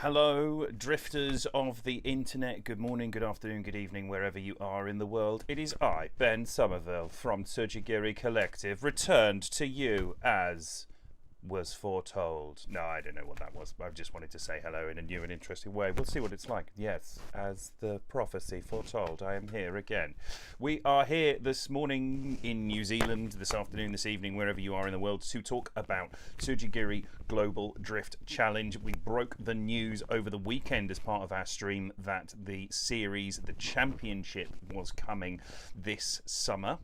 Hello, drifters of the internet. Good morning, good afternoon, good evening, wherever you are in the world. It is I, Ben Somerville from Tsujigiri Collective, returned to you as was foretold. No, I don't know what that was. I just wanted to say hello in a new and interesting way. We'll see what it's like. Yes, as the prophecy foretold, I am here again. We are here this morning in New Zealand, this afternoon, this evening, wherever you are in the world, to talk about Tsujigiri Global Drift Challenge. We broke the news over the weekend as part of our stream that the series, the championship, was coming this summer.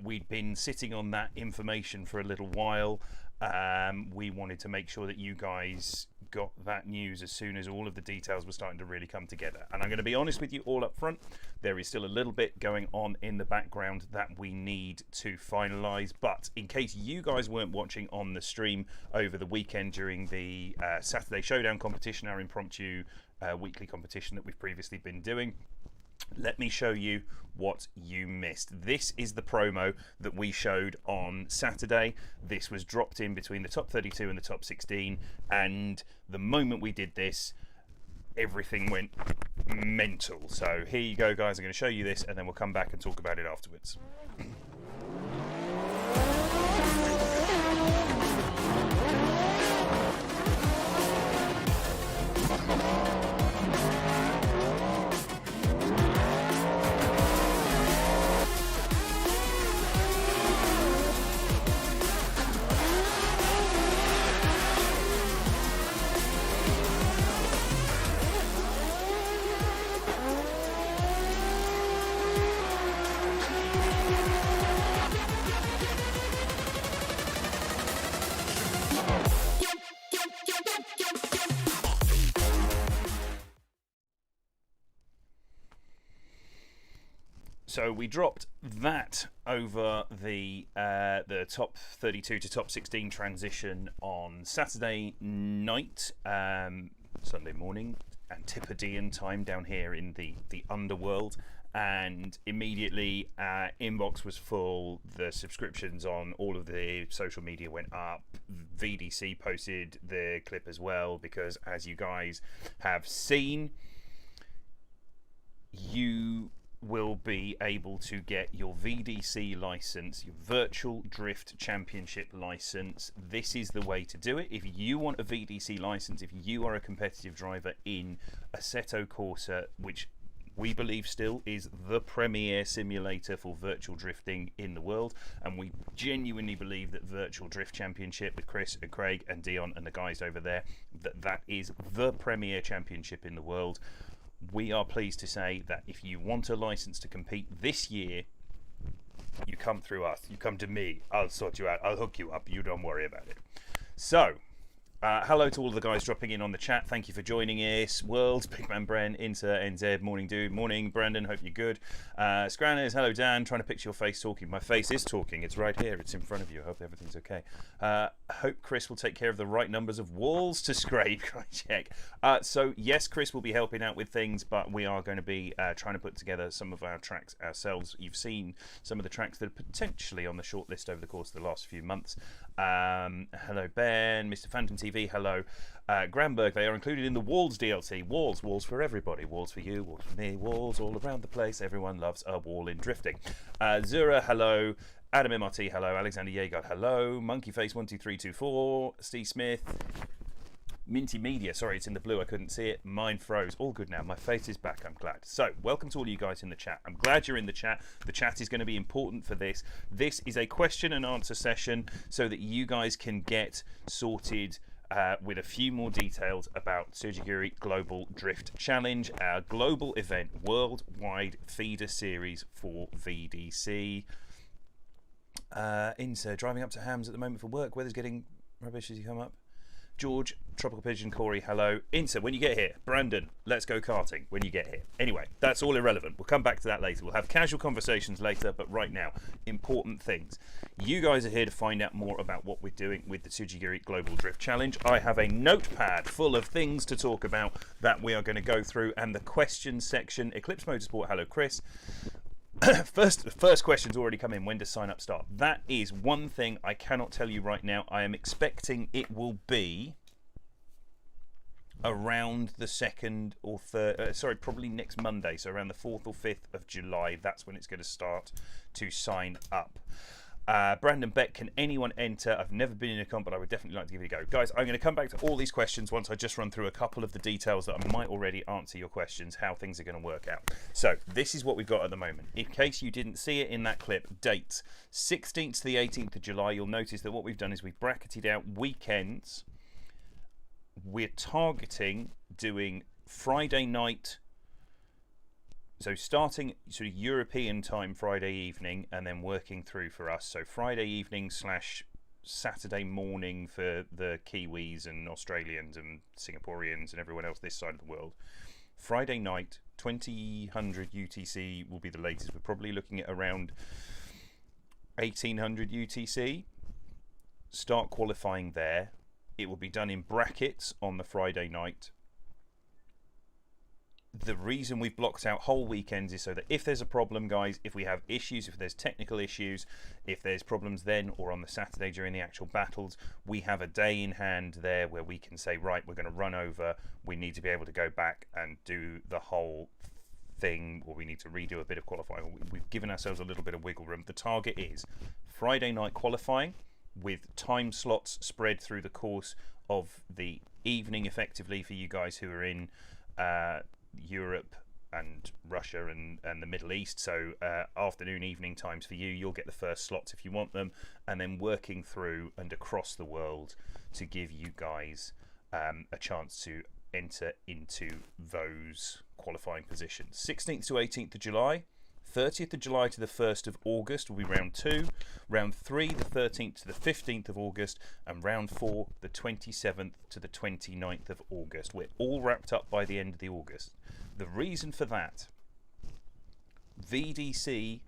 We'd been sitting on that information for a little while. We wanted to make sure that you guys got that news as soon as all of the details were starting to really come together. And I'm going to be honest with you all up front, there is still a little bit going on in the background that we need to finalise. But in case you guys weren't watching on the stream over the weekend during the Saturday Showdown competition, our impromptu weekly competition that we've previously been doing, let me show you what you missed. This is the promo that we showed on Saturday. This was dropped in between the top 32 and the top 16, and the moment we did this, everything went mental. So here you go, guys. I'm going to show you this, and then we'll come back and talk about it afterwards. So we dropped that over the top 32 to top 16 transition on Saturday night, Sunday morning, Antipodean time down here in the underworld, and immediately our inbox was full. The subscriptions on all of the social media went up. VDC posted the clip as well, because as you guys have seen, you will be able to get your VDC license, your Virtual Drift Championship license. This is the way to do it. If you want a VDC license, if you are a competitive driver in Assetto Corsa, which we believe still is the premier simulator for virtual drifting in the world, and we genuinely believe that Virtual Drift Championship with Chris and Craig and Dion and the guys over there, that is the premier championship in the world. We are pleased to say that if you want a license to compete this year, you come through us. You come to me. I'll sort you out. I'll hook you up. You don't worry about it. So, Hello to all of the guys dropping in on the chat. Thank you for joining us. Worlds, Big Man Bren, Inter, NZ, morning dude, morning Brandon, hope you're good. Scranners, hello Dan, trying to picture your face talking. My face is talking, it's right here, it's in front of you. I hope everything's okay. Hope Chris will take care of the right numbers of walls to scrape. Check. So yes, Chris will be helping out with things, but we are going to be trying to put together some of our tracks ourselves. You've seen some of the tracks that are potentially on the shortlist over the course of the last few months. Hello Ben, Mr. Phantom TV, hello. Granberg, they are included in the Walls DLC. Walls for everybody. Walls for you, walls for me, walls all around the place. Everyone loves a wall in drifting. Zura, hello. Adam MRT, hello. Alexander Yegard, hello. Monkeyface12324. Steve Smith. Minty Media, sorry, it's in the blue, I couldn't see it. Mine froze. All good now. My face is back, I'm glad. So, welcome to all you guys in the chat. I'm glad you're in the chat. The chat is going to be important for this. This is a question and answer session so that you guys can get sorted with a few more details about Tsujigiri Global Drift Challenge, our global event, worldwide feeder series for VDC. Inter, driving up to Hams at the moment for work. Weather's getting rubbish as you come up. George, Tropical Pigeon, Corey, hello. Inter, when you get here. Brandon, let's go karting when you get here. Anyway, that's all irrelevant. We'll come back to that later. We'll have casual conversations later, but right now, important things. You guys are here to find out more about what we're doing with the Tsujigiri Global Drift Challenge. I have a notepad full of things to talk about that we are going to go through, and the questions section. Eclipse Motorsport, hello Chris. First question's already come in. When does sign up start? That is one thing I cannot tell you right now. I am expecting it will be around the 2nd or 3rd, sorry, probably next Monday, so around the 4th or 5th of July. That's when it's going to start to sign up. Brandon Beck, can anyone enter? I've never been in a comp, but I would definitely like to give it a go. Guys, I'm going to come back to all these questions once I just run through a couple of the details that I might already answer your questions, how things are going to work out. So, this is what we've got at the moment. In case you didn't see it in that clip, dates 16th to the 18th of July, you'll notice that what we've done is we've bracketed out weekends. We're targeting doing Friday night, so starting sort of European time Friday evening and then working through for us. So Friday evening / Saturday morning for the Kiwis and Australians and Singaporeans and everyone else this side of the world. Friday night, 2000 UTC will be the latest. We're probably looking at around 1800 UTC. Start qualifying there. It will be done in brackets on the Friday night. The reason we've blocked out whole weekends is so that if there's a problem, guys, if we have issues, if there's technical issues, if there's problems then or on the Saturday during the actual battles, we have a day in hand there where we can say, right, we're going to run over, we need to be able to go back and do the whole thing, or we need to redo a bit of qualifying. We've given ourselves a little bit of wiggle room. The target is Friday night qualifying with time slots spread through the course of the evening effectively for you guys who are in Europe and Russia and the Middle East. So afternoon, evening times for you. You'll get the first slots if you want them, and then working through and across the world to give you guys a chance to enter into those qualifying positions. 16th to 18th of July. 30th of July to the 1st of August will be round 2, round 3 the 13th to the 15th of August, and round 4 the 27th to the 29th of August. We're all wrapped up by the end of the August. The reason for that, VDC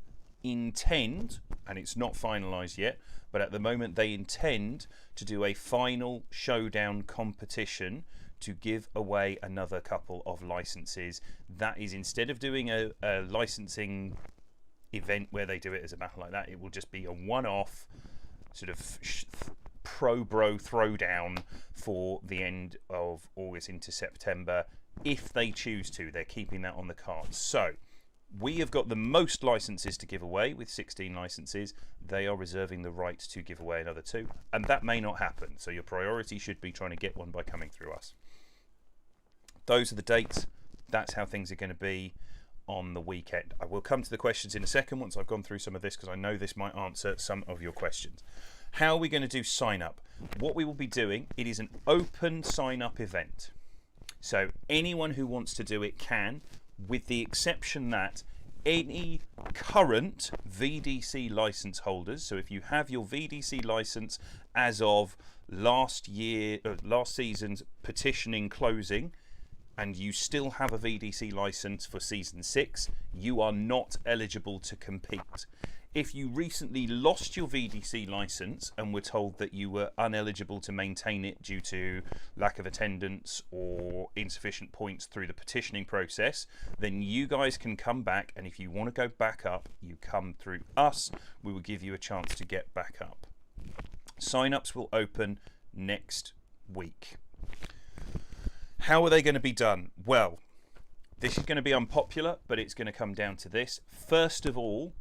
intend, and it's not finalised yet, but at the moment they intend to do a final showdown competition to give away another couple of licenses. That is, instead of doing a licensing event where they do it as a battle like that, it will just be a one-off sort of pro-bro throwdown for the end of August into September. If they choose to, they're keeping that on the cards. So we have got the most licenses to give away with 16 licenses. They are reserving the right to give away another 2, and that may not happen. So your priority should be trying to get one by coming through us. Those are the dates. That's how things are going to be on the weekend. I will come to the questions in a second once I've gone through some of this, because I know this might answer some of your questions. How are we going to do sign up? What we will be doing, it is an open sign up event. So anyone who wants to do it can, with the exception that any current VDC license holders, so if you have your VDC license as of, last season's petitioning closing, and you still have a VDC license for season 6, you are not eligible to compete. If you recently lost your VDC license and were told that you were uneligible to maintain it due to lack of attendance or insufficient points through the petitioning process, then you guys can come back, and if you want to go back up, you come through us. We will give you a chance to get back up. Sign-ups will open next week. How are they going to be done? Well, this is going to be unpopular, but it's going to come down to this. First of all,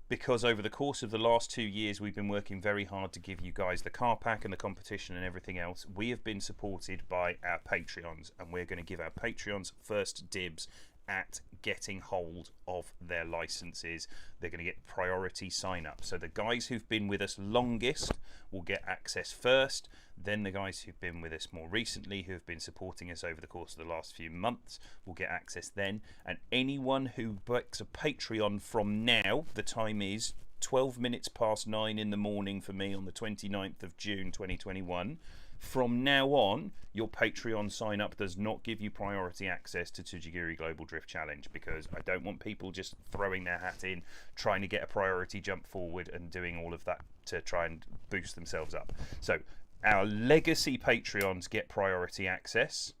because over the course of the last 2 years we've been working very hard to give you guys the car pack and the competition and everything else, we have been supported by our Patreons, and we're going to give our Patreons first dibs at getting hold of their licenses. They're going to get priority sign up. So the guys who've been with us longest will get access first, then the guys who've been with us more recently, who have been supporting us over the course of the last few months, will get access then, and anyone who books a Patreon from now, the time is 12 minutes past 9 in the morning for me on the 29th of June 2021. From now on, your Patreon sign up does not give you priority access to Tsujigiri Global Drift Challenge, because I don't want people just throwing their hat in, trying to get a priority jump forward and doing all of that to try and boost themselves up. So our legacy Patreons get priority access,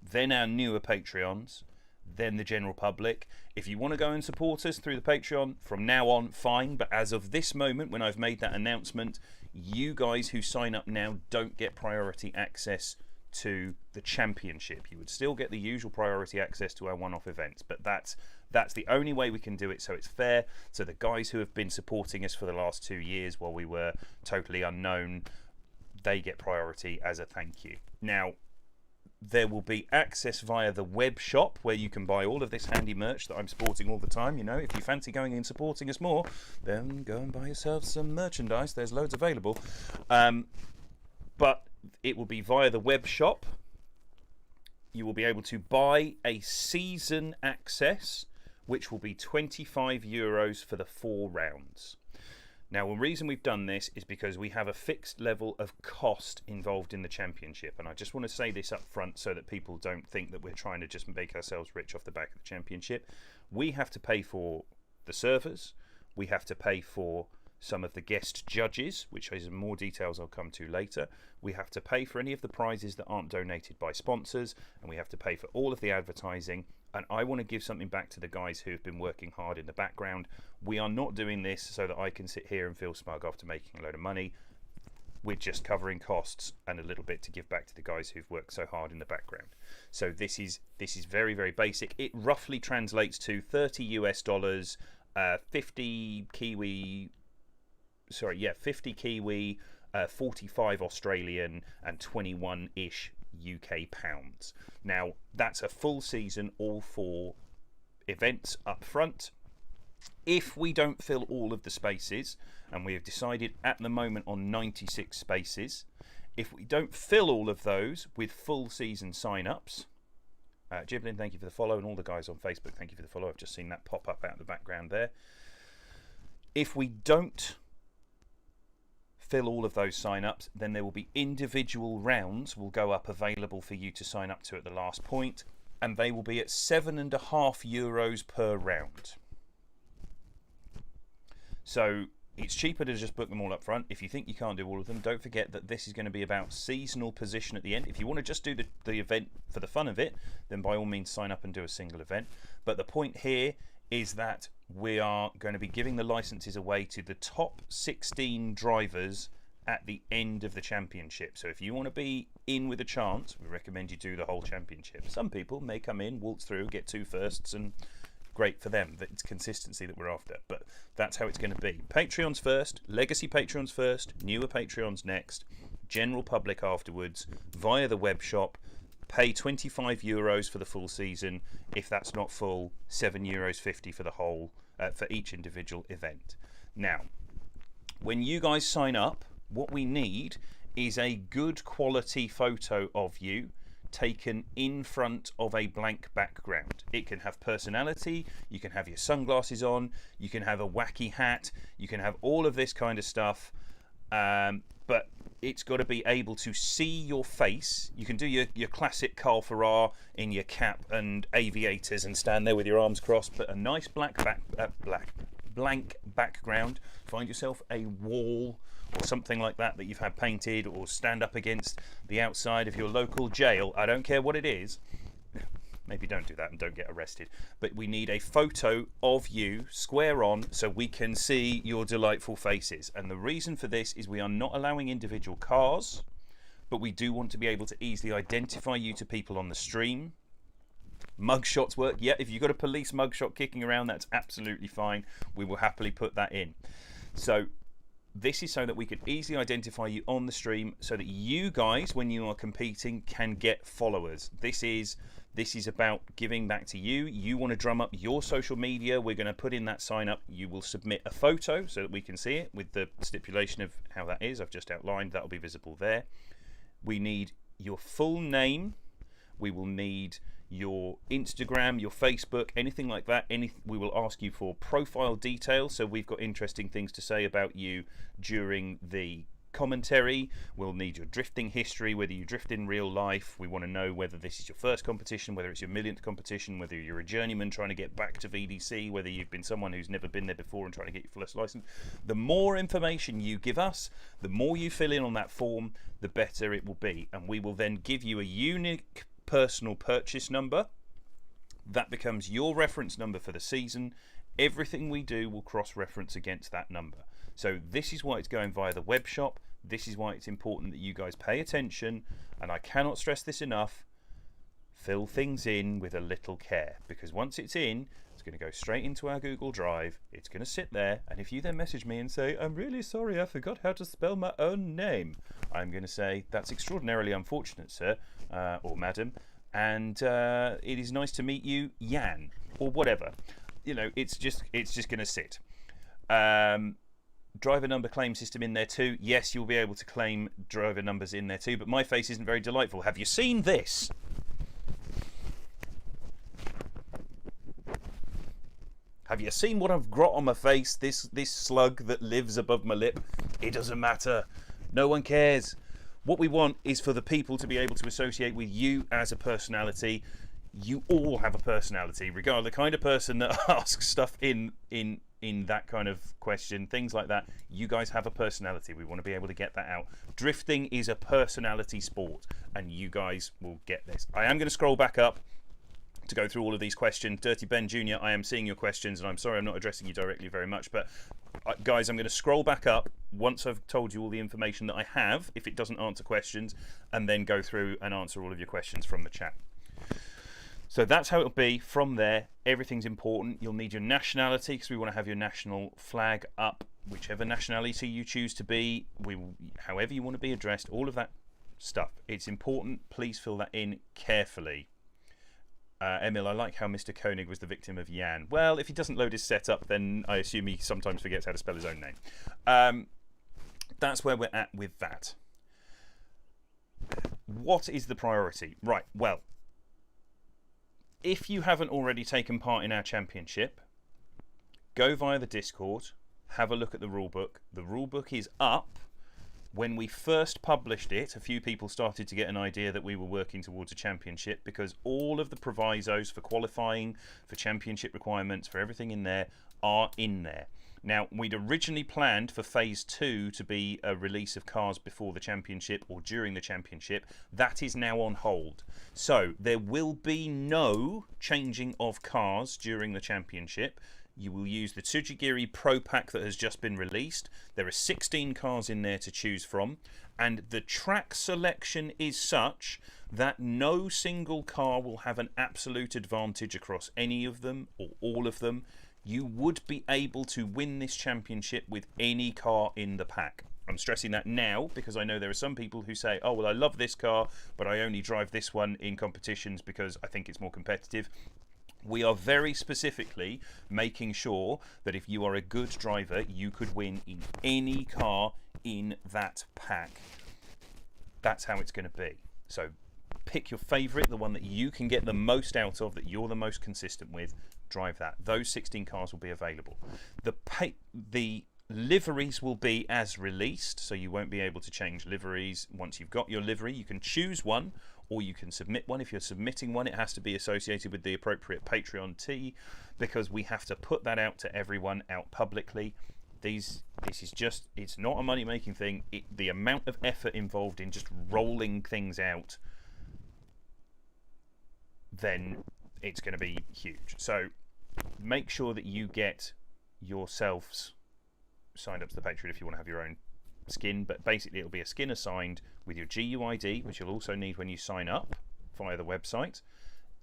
then our newer Patreons, then the general public. If you want to go and support us through the Patreon from now on, fine, but as of this moment, when I've made that announcement, you guys who sign up now don't get priority access to the championship. You would still get the usual priority access to our one-off events, but that's the only way we can do it, so it's fair. So the guys who have been supporting us for the last 2 years while we were totally unknown, they get priority as a thank you. Now, there will be access via the web shop, where you can buy all of this handy merch that I'm sporting all the time. You know, if you fancy going and supporting us more, then go and buy yourself some merchandise. There's loads available. But it will be via the web shop. You will be able to buy a season access, which will be €25 for the 4 rounds. Now, the reason we've done this is because we have a fixed level of cost involved in the championship, and I just want to say this up front so that people don't think that we're trying to just make ourselves rich off the back of the championship. We have to pay for the servers, we have to pay for some of the guest judges, which is more details I'll come to later. We have to pay for any of the prizes that aren't donated by sponsors, and we have to pay for all of the advertising. And I want to give something back to the guys who have been working hard in the background. We are not doing this so that I can sit here and feel smug after making a load of money. We're just covering costs and a little bit to give back to the guys who've worked so hard in the background. So this is very, very basic. It roughly translates to $30 US, 50 Kiwi, 45 Australian, and 21-ish UK pounds. Now, that's a full season, all 4 events up front. If we don't fill all of the spaces, and we have decided at the moment on 96 spaces, if we don't fill all of those with full season sign-ups, Giblin, thank you for the follow, and all the guys on Facebook, thank you for the follow. I've just seen that pop up out of the background there. If we don't fill all of those sign-ups, then there will be individual rounds will go up available for you to sign up to at the last point, and they will be at €7.50 per round. So it's cheaper to just book them all up front. If you think you can't do all of them, don't forget that this is going to be about seasonal position at the end. If you want to just do the event for the fun of it, then by all means sign up and do a single event. But the point here is that we are going to be giving the licenses away to the top 16 drivers at the end of the championship. So if you want to be in with a chance, we recommend you do the whole championship. Some people may come in, waltz through, get 2 firsts, and great for them. It's consistency that we're after, but that's how it's going to be. Patreons first, legacy Patreons first, newer Patreons next, general public afterwards, via the web shop. Pay €25 for the full season. If that's not full, €7.50 for the whole, for each individual event. Now, when you guys sign up, what we need is a good quality photo of you taken in front of a blank background. It can have personality, you can have your sunglasses on, you can have a wacky hat, you can have all of this kind of stuff, but it's got to be able to see your face. You can do your classic Carl Ferrar in your cap and aviators and stand there with your arms crossed, put a nice blank background. Find yourself a wall or something like that you've had painted, or stand up against the outside of your local jail. I don't care what it is. Maybe don't do that and don't get arrested. But we need a photo of you square on so we can see your delightful faces. And the reason for this is we are not allowing individual cars, but we do want to be able to easily identify you to people on the stream. Mugshots work. Yeah, if you've got a police mugshot kicking around, that's absolutely fine. We will happily put that in. So this is so that we can easily identify you on the stream, so that you guys, when you are competing, can get followers. This is about giving back to you. You want to drum up your social media. We're going to put in that sign up. You will submit a photo so that we can see it, with the stipulation of how that is. I've just outlined. That will be visible there. We need your full name. We will need your Instagram, your Facebook, anything like that. We will ask you for profile details, so we've got interesting things to say about you during the commentary. We'll need your drifting history, whether you drift in real life. We want to know whether this is your first competition, whether it's your millionth competition, whether you're a journeyman trying to get back to VDC, whether you've been someone who's never been there before and trying to get your first license. The more information you give us, the more you fill in on that form, the better it will be. And we will then give you a unique personal purchase number. That becomes your reference number for the season. Everything we do will cross-reference against that number. So this is why it's going via the web shop. This is why it's important that you guys pay attention, and I cannot stress this enough. Fill things in with a little care, because once it's in, it's going to go straight into our Google Drive. It's going to sit there, and if you then message me and say, I'm really sorry, I forgot how to spell my own name, I'm going to say, that's extraordinarily unfortunate, sir, or madam, and it is nice to meet you, Jan, or whatever. You know, it's just going to sit. Driver number claim system in there too. Yes, you'll be able to claim driver numbers in there too, but my face isn't very delightful. Have you seen this? Have you seen what I've got on my face? This slug that lives above my lip? It doesn't matter. No one cares. What we want is for the people to be able to associate with you as a personality. You all have a personality, regardless of the kind of person that asks stuff in that kind of question, things like that. You guys have a personality. We want to be able to get that out. Drifting is a personality sport, and you guys will get this. I am going to scroll back up to go through all of these questions. Dirty Ben Jr., I am seeing your questions, and I'm sorry I'm not addressing you directly very much, but guys, I'm going to scroll back up once I've told you all the information that I have, if it doesn't answer questions, and then go through and answer all of your questions from the chat. So that's how it'll be. From there, everything's important. You'll need your nationality, because we want to have your national flag up, whichever nationality you choose to be, however you want to be addressed, all of that stuff. It's important. Please fill that in carefully. Emil, I like how Mr. Koenig was the victim of Jan. Well, if he doesn't load his setup, then I assume he sometimes forgets how to spell his own name. That's where we're at with that. What is the priority? Right, well, if you haven't already taken part in our championship, go via the Discord, have a look at the rulebook. The rulebook is up. When we first published it, a few people started to get an idea that we were working towards a championship, because all of the provisos for qualifying, for championship requirements, for everything in there are in there. Now, we'd originally planned for Phase 2 to be a release of cars before the championship or during the championship. That is now on hold. So there will be no changing of cars during the championship. You will use the Tsujigiri Pro Pack that has just been released. There are 16 cars in there to choose from, and the track selection is such that no single car will have an absolute advantage across any of them or all of them. You would be able to win this championship with any car in the pack. I'm stressing that now because I know there are some people who say, oh, well, I love this car, but I only drive this one in competitions because I think it's more competitive. We are very specifically making sure that if you are a good driver, you could win in any car in that pack. That's how it's going to be. So pick your favourite, the one that you can get the most out of, that you're the most consistent with. Drive that. Those 16 cars will be available. The Liveries will be as released, so you won't be able to change liveries once you've got your livery. You can choose one, or you can submit one. If you're submitting one, it has to be associated with the appropriate Patreon tee, because we have to put that out to everyone out publicly. This is just, it's not a money-making thing. The amount of effort involved in just rolling things out, then it's going to be huge. So make sure that you get yourselves signed up to the Patreon if you want to have your own skin, but basically it'll be a skin assigned with your GUID, which you'll also need when you sign up via the website,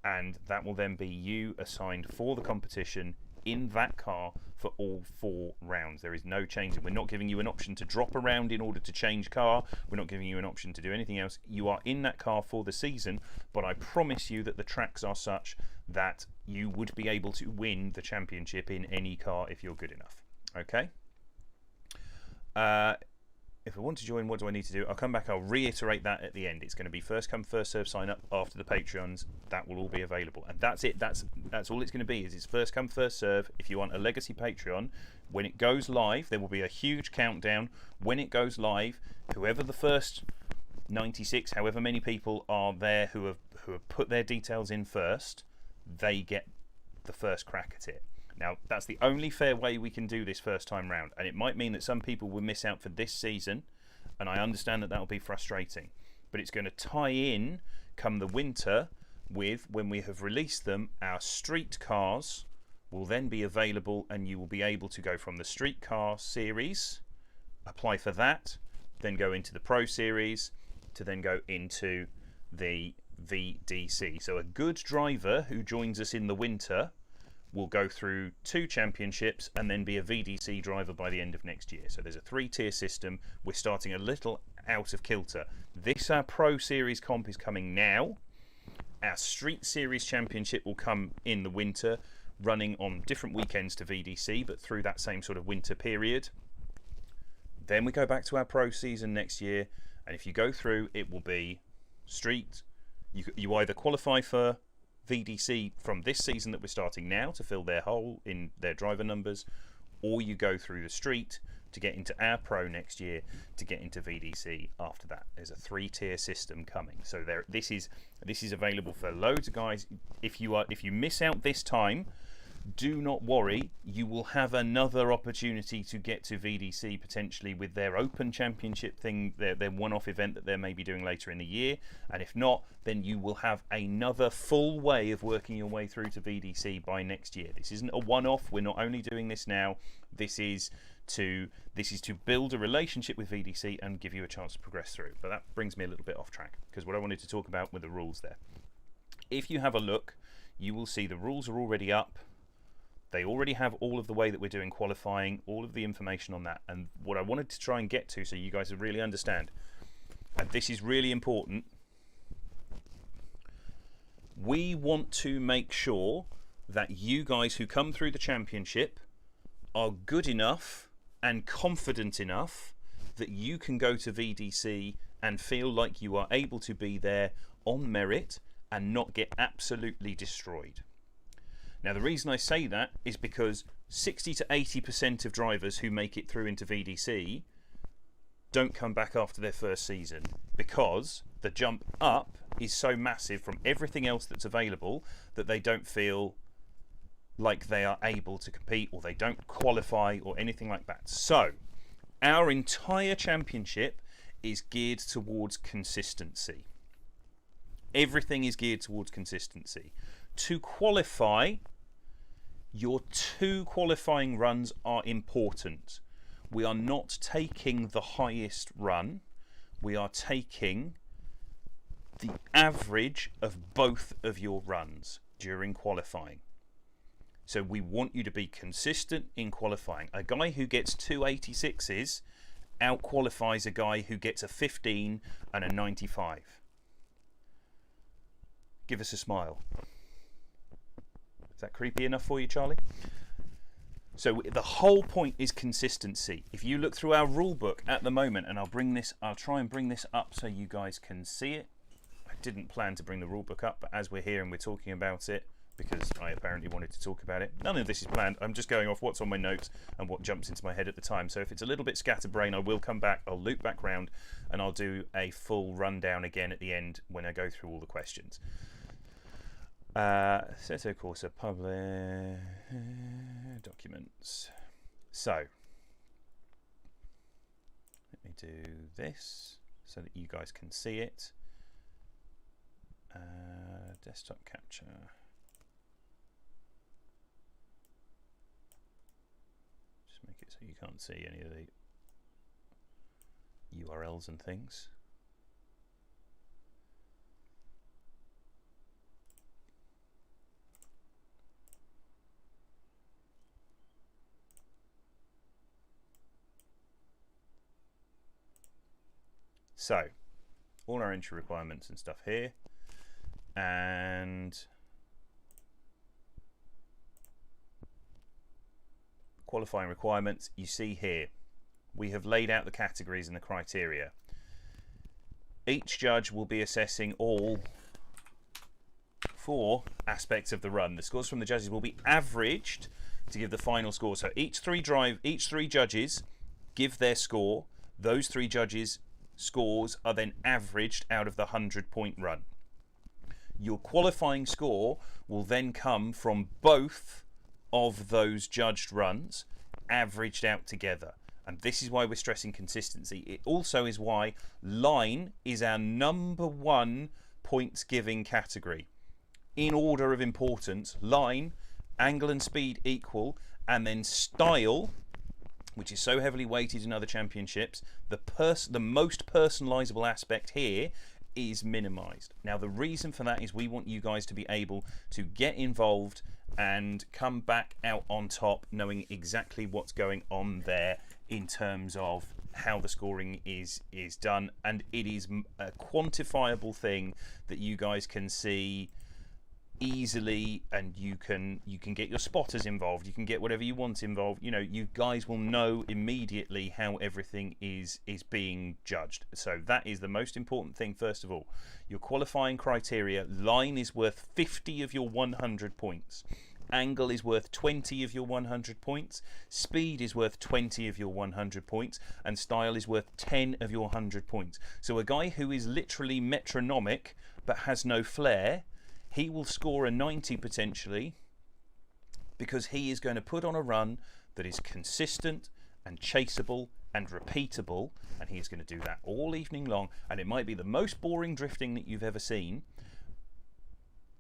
and that will then be you assigned for the competition in that car for all 4 rounds. There is no changing. We're not giving you an option to drop around in order to change car. We're not giving you an option to do anything else. You are in that car for the season, but I promise you that the tracks are such that you would be able to win the championship in any car if you're good enough. Okay? If I want to join, what do I need to do? I'll come back, I'll reiterate that at the end. It's going to be first come, first serve sign up after the Patreons. That will all be available. And that's it. That's all it's going to be, is it's first come, first serve. If you want a Legacy Patreon, when it goes live, there will be a huge countdown. When it goes live, whoever the first 96, however many people are there who have put their details in first, they get the first crack at it. Now, that's the only fair way we can do this first time round, and it might mean that some people will miss out for this season, and I understand that will be frustrating. But it's going to tie in, come the winter, with when we have released them, our street cars will then be available, and you will be able to go from the street car series, apply for that, then go into the Pro Series, to then go into the VDC. So a good driver who joins us in the winter will go through 2 championships and then be a VDC driver by the end of next year. So there's a 3-tier system. We're starting a little out of kilter. Our Pro Series comp is coming now. Our Street Series Championship will come in the winter, running on different weekends to VDC, but through that same sort of winter period. Then we go back to our Pro season next year, and if you go through, it will be Street. You either qualify for VDC from this season that we're starting now to fill their hole in their driver numbers, or you go through the Street to get into our Pro next year to get into VDC after that. There's a 3-tier system coming, so this is available for loads of guys. If you miss out this time, do not worry, you will have another opportunity to get to VDC potentially with their Open Championship thing, their one-off event that they're maybe doing later in the year, and if not, then you will have another full way of working your way through to VDC by next year. This isn't a one-off. We're not only doing this now, this is to build a relationship with VDC and give you a chance to progress through. But that brings me a little bit off track, because what I wanted to talk about were the rules there. If you have a look, you will see the rules are already up. They already have all of the way that we're doing qualifying, all of the information on that. And what I wanted to try and get to, so you guys really understand, and this is really important, we want to make sure that you guys who come through the championship are good enough and confident enough that you can go to VDC and feel like you are able to be there on merit and not get absolutely destroyed. Now, the reason I say that is because 60 to 80% of drivers who make it through into VDC don't come back after their first season, because the jump up is so massive from everything else that's available that they don't feel like they are able to compete, or they don't qualify or anything like that. So our entire championship is geared towards consistency. Everything is geared towards consistency. To qualify, your 2 qualifying runs are important. We are not taking the highest run. We are taking the average of both of your runs during qualifying. So we want you to be consistent in qualifying. A guy who gets 286s out-qualifies a guy who gets a 15 and a 95. Give us a smile. Is that creepy enough for you, Charlie? So the whole point is consistency. If you look through our rule book at the moment, and I'll try and bring this up so you guys can see it. I didn't plan to bring the rule book up, but as we're here and we're talking about it, because I apparently wanted to talk about it. None of this is planned. I'm just going off what's on my notes and what jumps into my head at the time. So if it's a little bit scatterbrained, I will come back, I'll loop back round, and I'll do a full rundown again at the end when I go through all the questions. Seto Corsa public documents. So let me do this so that you guys can see it. Desktop capture. Just make it so you can't see any of the URLs and things. So, all our entry requirements and stuff here, and qualifying requirements you see here. We have laid out the categories and the criteria. Each judge will be assessing all 4 aspects of the run. The scores from the judges will be averaged to give the final score. So each three judges give their score. Those 3 judges' scores are then averaged out of the 100-point run. Your qualifying score will then come from both of those judged runs averaged out together. And this is why we're stressing consistency. It also is why line is our #1 points giving category. In order of importance, line, angle and speed equal, and then style, which is so heavily weighted in other championships, the most personalisable aspect here is minimised. Now the reason for that is we want you guys to be able to get involved and come back out on top knowing exactly what's going on there in terms of how the scoring is done, and it is a quantifiable thing that you guys can see easily, and you can get your spotters involved, you can get whatever you want involved. You know, you guys will know immediately how everything is being judged. So that is the most important thing. First of all, your qualifying criteria: line is worth 50 of your 100 points, angle is worth 20 of your 100 points, speed is worth 20 of your 100 points, and style is worth 10 of your 100 points. So a guy who is literally metronomic but has no flair, he will score a 90 potentially, because he is going to put on a run that is consistent and chaseable and repeatable, and he's going to do that all evening long. And it might be the most boring drifting that you've ever seen,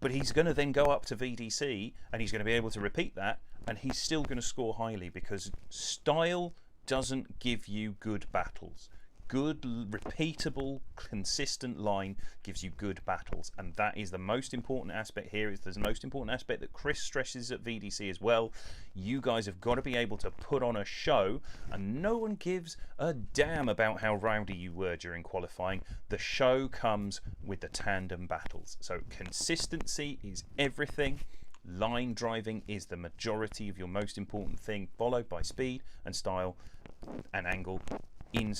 but he's going to then go up to VDC and he's going to be able to repeat that, and he's still going to score highly, because style doesn't give you good battles. Good, repeatable, consistent line gives you good battles, and that is the most important aspect here. It's the most important aspect that Chris stresses at VDC as well. You guys have got to be able to put on a show, and no one gives a damn about how rowdy you were during qualifying. The show comes with the tandem battles. So consistency is everything. Line driving is the majority of your most important thing, followed by speed and style and angle in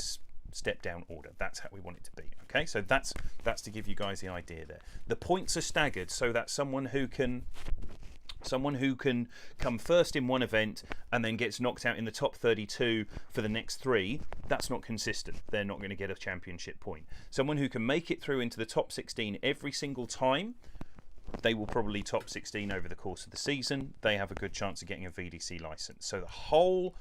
step down order. That's how we want it to be. Okay, so that's to give you guys the idea there. The points are staggered so that someone who can come first in one event and then gets knocked out in the top 32 for the next 3, that's not consistent. They're not going to get a championship point. Someone who can make it through into the top 16 every single time, they will probably top 16 over the course of the season. They have a good chance of getting a VDC license. So the whole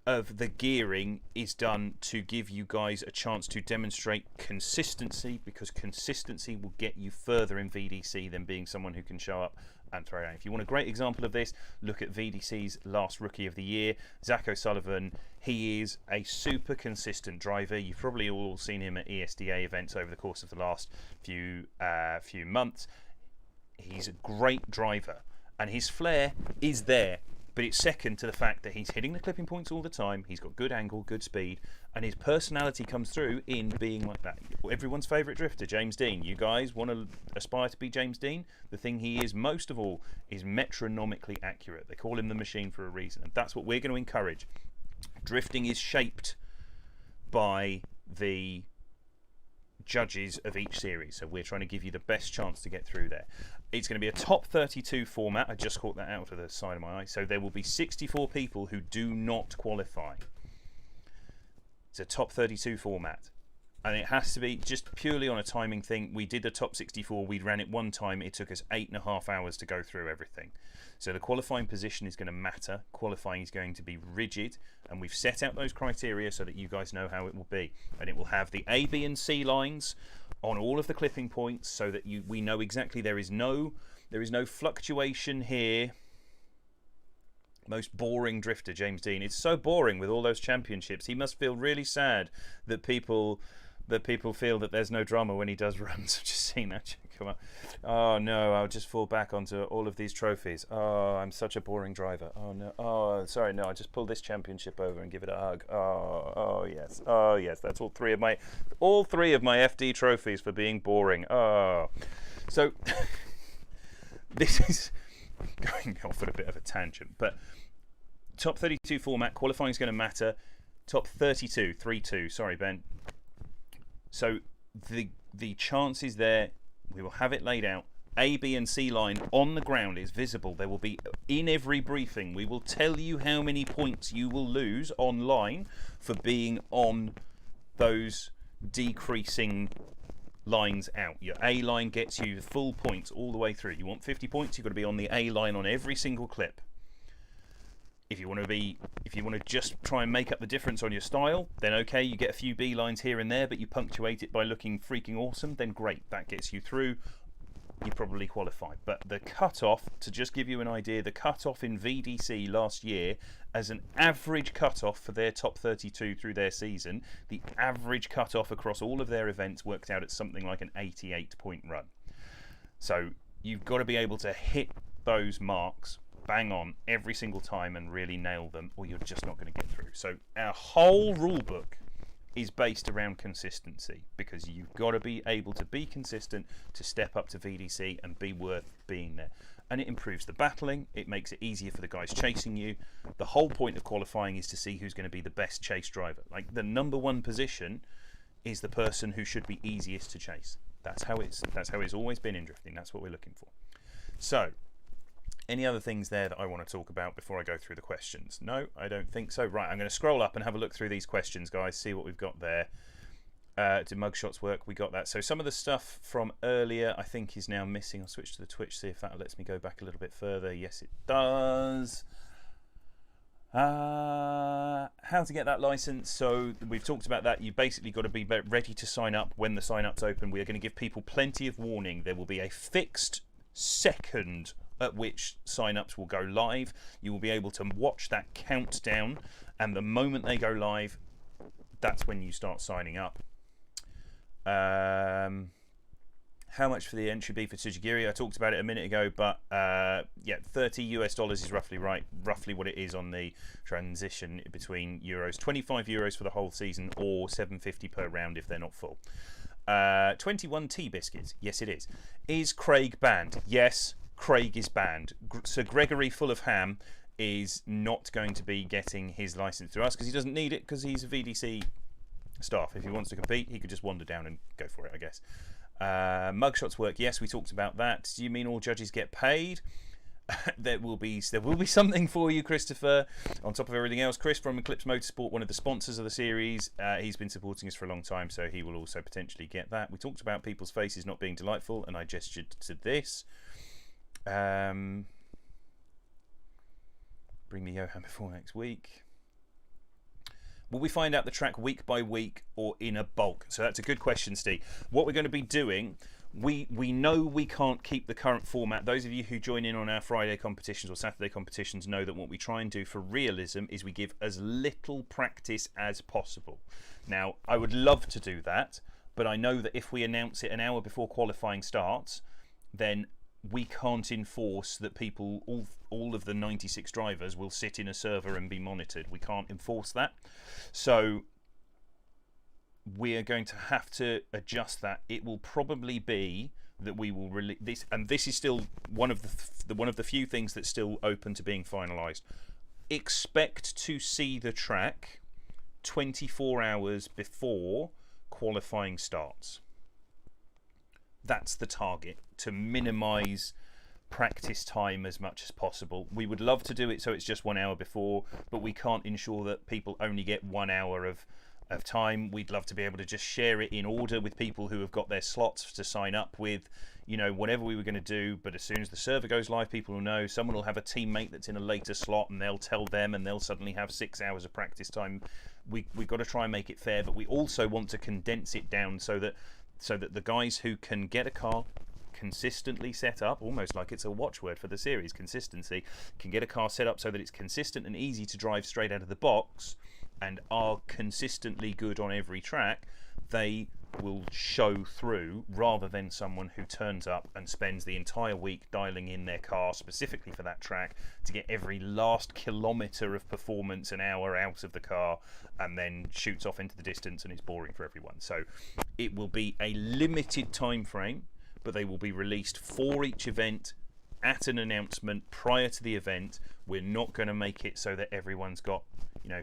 of the gearing is done to give you guys a chance to demonstrate consistency, because consistency will get you further in VDC than being someone who can show up and throw down. If you want a great example of this, look at VDC's last Rookie of the Year, Zach O'Sullivan. He is a super consistent driver. You've probably all seen him at ESDA events over the course of the last few months. He's a great driver, and his flair is there. But it's second to the fact that he's hitting the clipping points all the time, he's got good angle, good speed, and his personality comes through in being like that. Everyone's favourite drifter, James Dean. You guys want to aspire to be James Dean? The thing he is most of all is metronomically accurate. They call him the machine for a reason, and that's what we're going to encourage. Drifting is shaped by the judges of each series. So we're trying to give you the best chance to get through there. It's going to be a top 32 format. I just caught that out of the side of my eye. So there will be 64 people who do not qualify. It's a top 32 format. And it has to be just purely on a timing thing. We did the top 64. We ran it one time. It took us 8.5 hours to go through everything. So the qualifying position is going to matter. Qualifying is going to be rigid. And we've set out those criteria so that you guys know how it will be. And it will have the A, B and C lines on all of the clipping points so that we know exactly there is no fluctuation here. Most boring drifter, James Dean. It's so boring with all those championships. He must feel really sad that people feel that there's no drama when he does runs. I've just seen that. Come on. Oh no, I'll just fall back onto all of these trophies. Oh, I'm such a boring driver. Oh no. Oh, sorry, no, I'll just pull this championship over and give it a hug. Oh yes. Oh yes, that's all three of my FD trophies for being boring. Oh. So this is going off at a bit of a tangent, but top 32 format, qualifying is going to matter. Top 32, 3-2. Sorry, Ben. So the chances there, we will have it laid out. A, B and C line on the ground is visible. There will be, in every briefing, we will tell you how many points you will lose online for being on those decreasing lines out. Your A line gets you full points all the way through. You want 50 points, you've got to be on the A line on every single clip. If you want to just try and make up the difference on your style, then okay, you get a few B lines here and there, but you punctuate it by looking freaking awesome, then great, that gets you through. You probably qualify. But the cut-off, to just give you an idea, the cut-off in VDC last year as an average cut-off for their top 32 through their season, the average cut-off across all of their events worked out at something like an 88-point run. So you've got to be able to hit those marks bang on every single time and really nail them, or you're just not going to get through. So our whole rule book is based around consistency, because you've got to be able to be consistent to step up to VDC and be worth being there. And it improves the battling, it makes it easier for the guys chasing you. The whole point of qualifying is to see who's going to be the best chase driver. Like, the number one position is the person who should be easiest to chase. That's how it's always been in drifting. That's what we're looking for. So any other things there that I want to talk about before I go through the questions? No, I don't think so. Right, I'm going to scroll up and have a look through these questions, guys, see what we've got there. Did mugshots work? We got that. So some of the stuff from earlier I think is now missing. I'll switch to the Twitch, see if that lets me go back a little bit further. Yes, it does. How to get that license? So we've talked about that. You've basically got to be ready to sign up when the sign-up's open. We are going to give people plenty of warning. There will be a fixed second at which sign-ups will go live. You will be able to watch that countdown, and the moment they go live, that's when you start signing up. How much for the entry be for Tsujigiri? I talked about it a minute ago, but yeah, $30 is roughly what it is on the transition between euros. 25 euros for the whole season, or $7.50 per round if they're not full. 21 tea biscuits. Yes, it is. Is Craig banned? Yes, Craig is banned. Sir Gregory Full of Ham is not going to be getting his license through us because he doesn't need it, because he's a VDC staff. If he wants to compete, he could just wander down and go for it, I guess. Mugshots work. Yes, we talked about that. Do you mean all judges get paid? there will be something for you, Christopher, on top of everything else. Chris from Eclipse Motorsport, one of the sponsors of the series, he's been supporting us for a long time, so he will also potentially get that. We talked about people's faces not being delightful, and I gestured to this. Bring me Johan before next week. Will we find out the track week by week or in a bulk? So that's a good question, Steve. What we're going to be doing, we know we can't keep the current format. Those of you who join in on our Friday competitions or Saturday competitions know that what we try and do for realism is we give as little practice as possible. Now, I would love to do that, but I know that if we announce it an hour before qualifying starts, then we can't enforce that people, all of the 96 drivers will sit in a server and be monitored. We can't enforce that. So we are going to have to adjust that. It will probably be that we will release this, and this is still one of the few things that's still open to being finalised. Expect to see the track 24 hours before qualifying starts. That's the target, to minimise practice time as much as possible. We would love to do it so it's just 1 hour before, but we can't ensure that people only get 1 hour of time. We'd love to be able to just share it in order with people who have got their slots to sign up with, you know, whatever we were going to do. But as soon as the server goes live, people will know. Someone will have a teammate that's in a later slot, and they'll tell them, and they'll suddenly have 6 hours of practice time. We've got to try and make it fair, but we also want to condense it down so that the guys who can get a car consistently set up, almost like it's a watchword for the series, consistency, can get a car set up so that it's consistent and easy to drive straight out of the box and are consistently good on every track, they will show through, rather than someone who turns up and spends the entire week dialing in their car specifically for that track to get every last kilometre of performance an hour out of the car and then shoots off into the distance, and it's boring for everyone. So it will be a limited time frame, but they will be released for each event at an announcement prior to the event. We're not going to make it so that everyone's got, you know,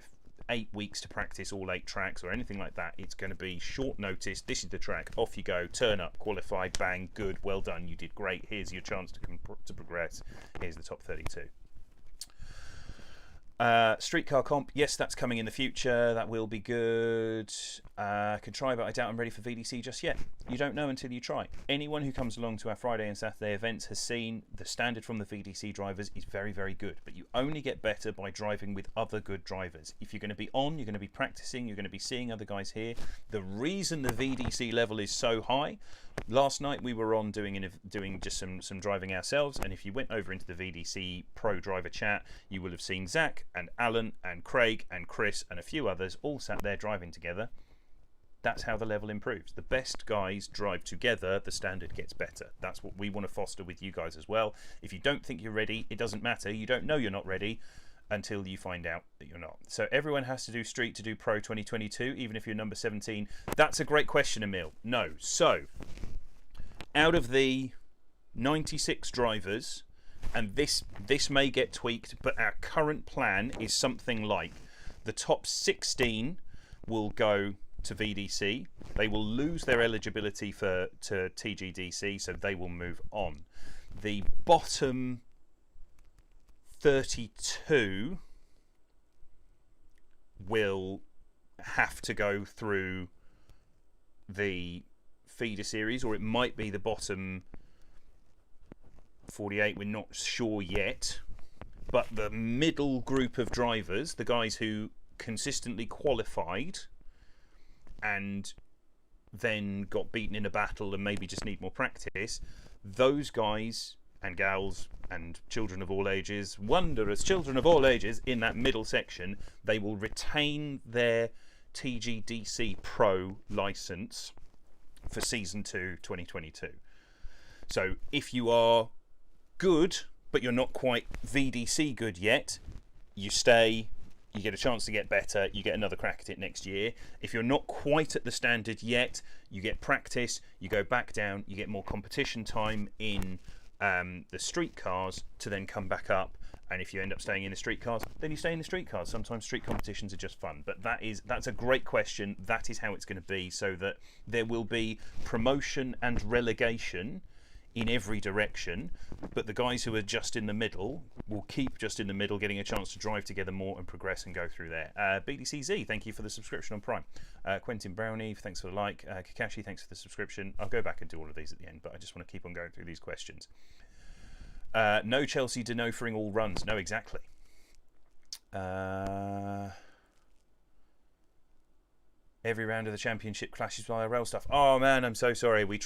8 weeks to practice all 8 tracks or anything like that. It's going to be short notice. This is the track. Off you go. Turn up. Qualify. Bang. Good. Well done. You did great. Here's your chance to progress. Here's the top 32. Streetcar comp, yes, that's coming in the future. That will be good. I can try, but I doubt I'm ready for VDC just yet. You don't know until you try. Anyone who comes along to our Friday and Saturday events has seen the standard from the VDC drivers is very, very good. But you only get better by driving with other good drivers. If you're going to be on, you're going to be practicing, you're going to be seeing other guys here. The reason the VDC level is so high, last night we were on doing just some driving ourselves, and if you went over into the VDC Pro Driver chat, you will have seen Zach and Alan and Craig and Chris and a few others all sat there driving together. That's how the level improves. The best guys drive together, the standard gets better. That's what we want to foster with you guys as well. If you don't think you're ready, it doesn't matter. You don't know you're not ready until you find out that you're not. So everyone has to do Street to do Pro 2022, even if you're number 17. That's a great question, Emil. No. So out of the 96 drivers, and this may get tweaked, but our current plan is something like the top 16 will go to VDC. They will lose their eligibility to TGDC, so they will move on. The bottom 32 will have to go through the feeder series, or it might be the bottom 48, we're not sure yet. But the middle group of drivers, the guys who consistently qualified and then got beaten in a battle and maybe just need more practice, those guys and gals and children of all ages, wondrous children of all ages in that middle section, they will retain their TGDC Pro license for Season 2 2022. So if you are good, but you're not quite VDC good yet, you stay, you get a chance to get better, you get another crack at it next year. If you're not quite at the standard yet, you get practice, you go back down, you get more competition time in the street cars to then come back up. And if you end up staying in the street cars, then you stay in the street cars. Sometimes street competitions are just fun. But that's a great question. That is how it's going to be, so that there will be promotion and relegation in every direction, but the guys who are just in the middle will keep just in the middle, getting a chance to drive together more and progress and go through there. BDCZ, thank you for the subscription on Prime. Quentin Brownie, thanks for the like. Kakashi, thanks for the subscription. I'll go back and do all of these at the end, but I just want to keep on going through these questions. No Chelsea de-no-fering all runs. No, exactly. Every round of the championship clashes via rail stuff. Oh man, I'm so sorry. We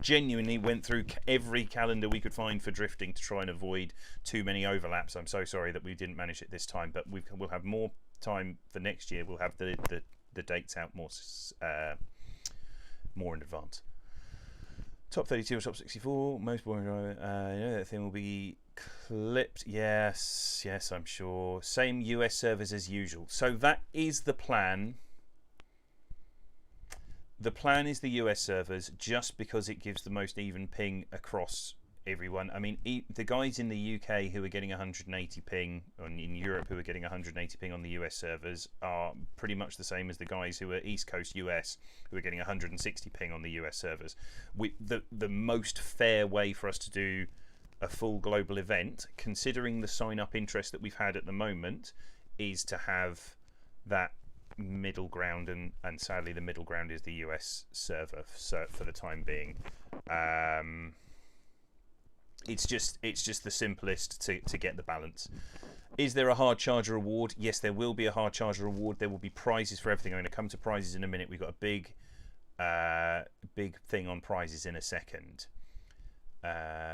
genuinely went through every calendar we could find for drifting to try and avoid too many overlaps. I'm so sorry that we didn't manage it this time, but we'll have more time for next year. We'll have the dates out more in advance. Top 32 or top 64, most boring driver. That thing will be clipped. Yes, I'm sure. Same US servers as usual. So that is the plan. The plan is the US servers, just because it gives the most even ping across everyone. I mean, the guys in the UK who are getting 180 ping, or in Europe who are getting 180 ping on the US servers, are pretty much the same as the guys who are East Coast US who are getting 160 ping on the US servers. The most fair way for us to do a full global event, considering the sign-up interest that we've had at the moment, is to have that middle ground, and sadly the middle ground is the US server, so for the time being. It's just the simplest to get the balance. Is there a hard charger award? Yes, there will be a hard charger award. There will be prizes for everything. I'm going to come to prizes in a minute. We've got a big thing on prizes in a second.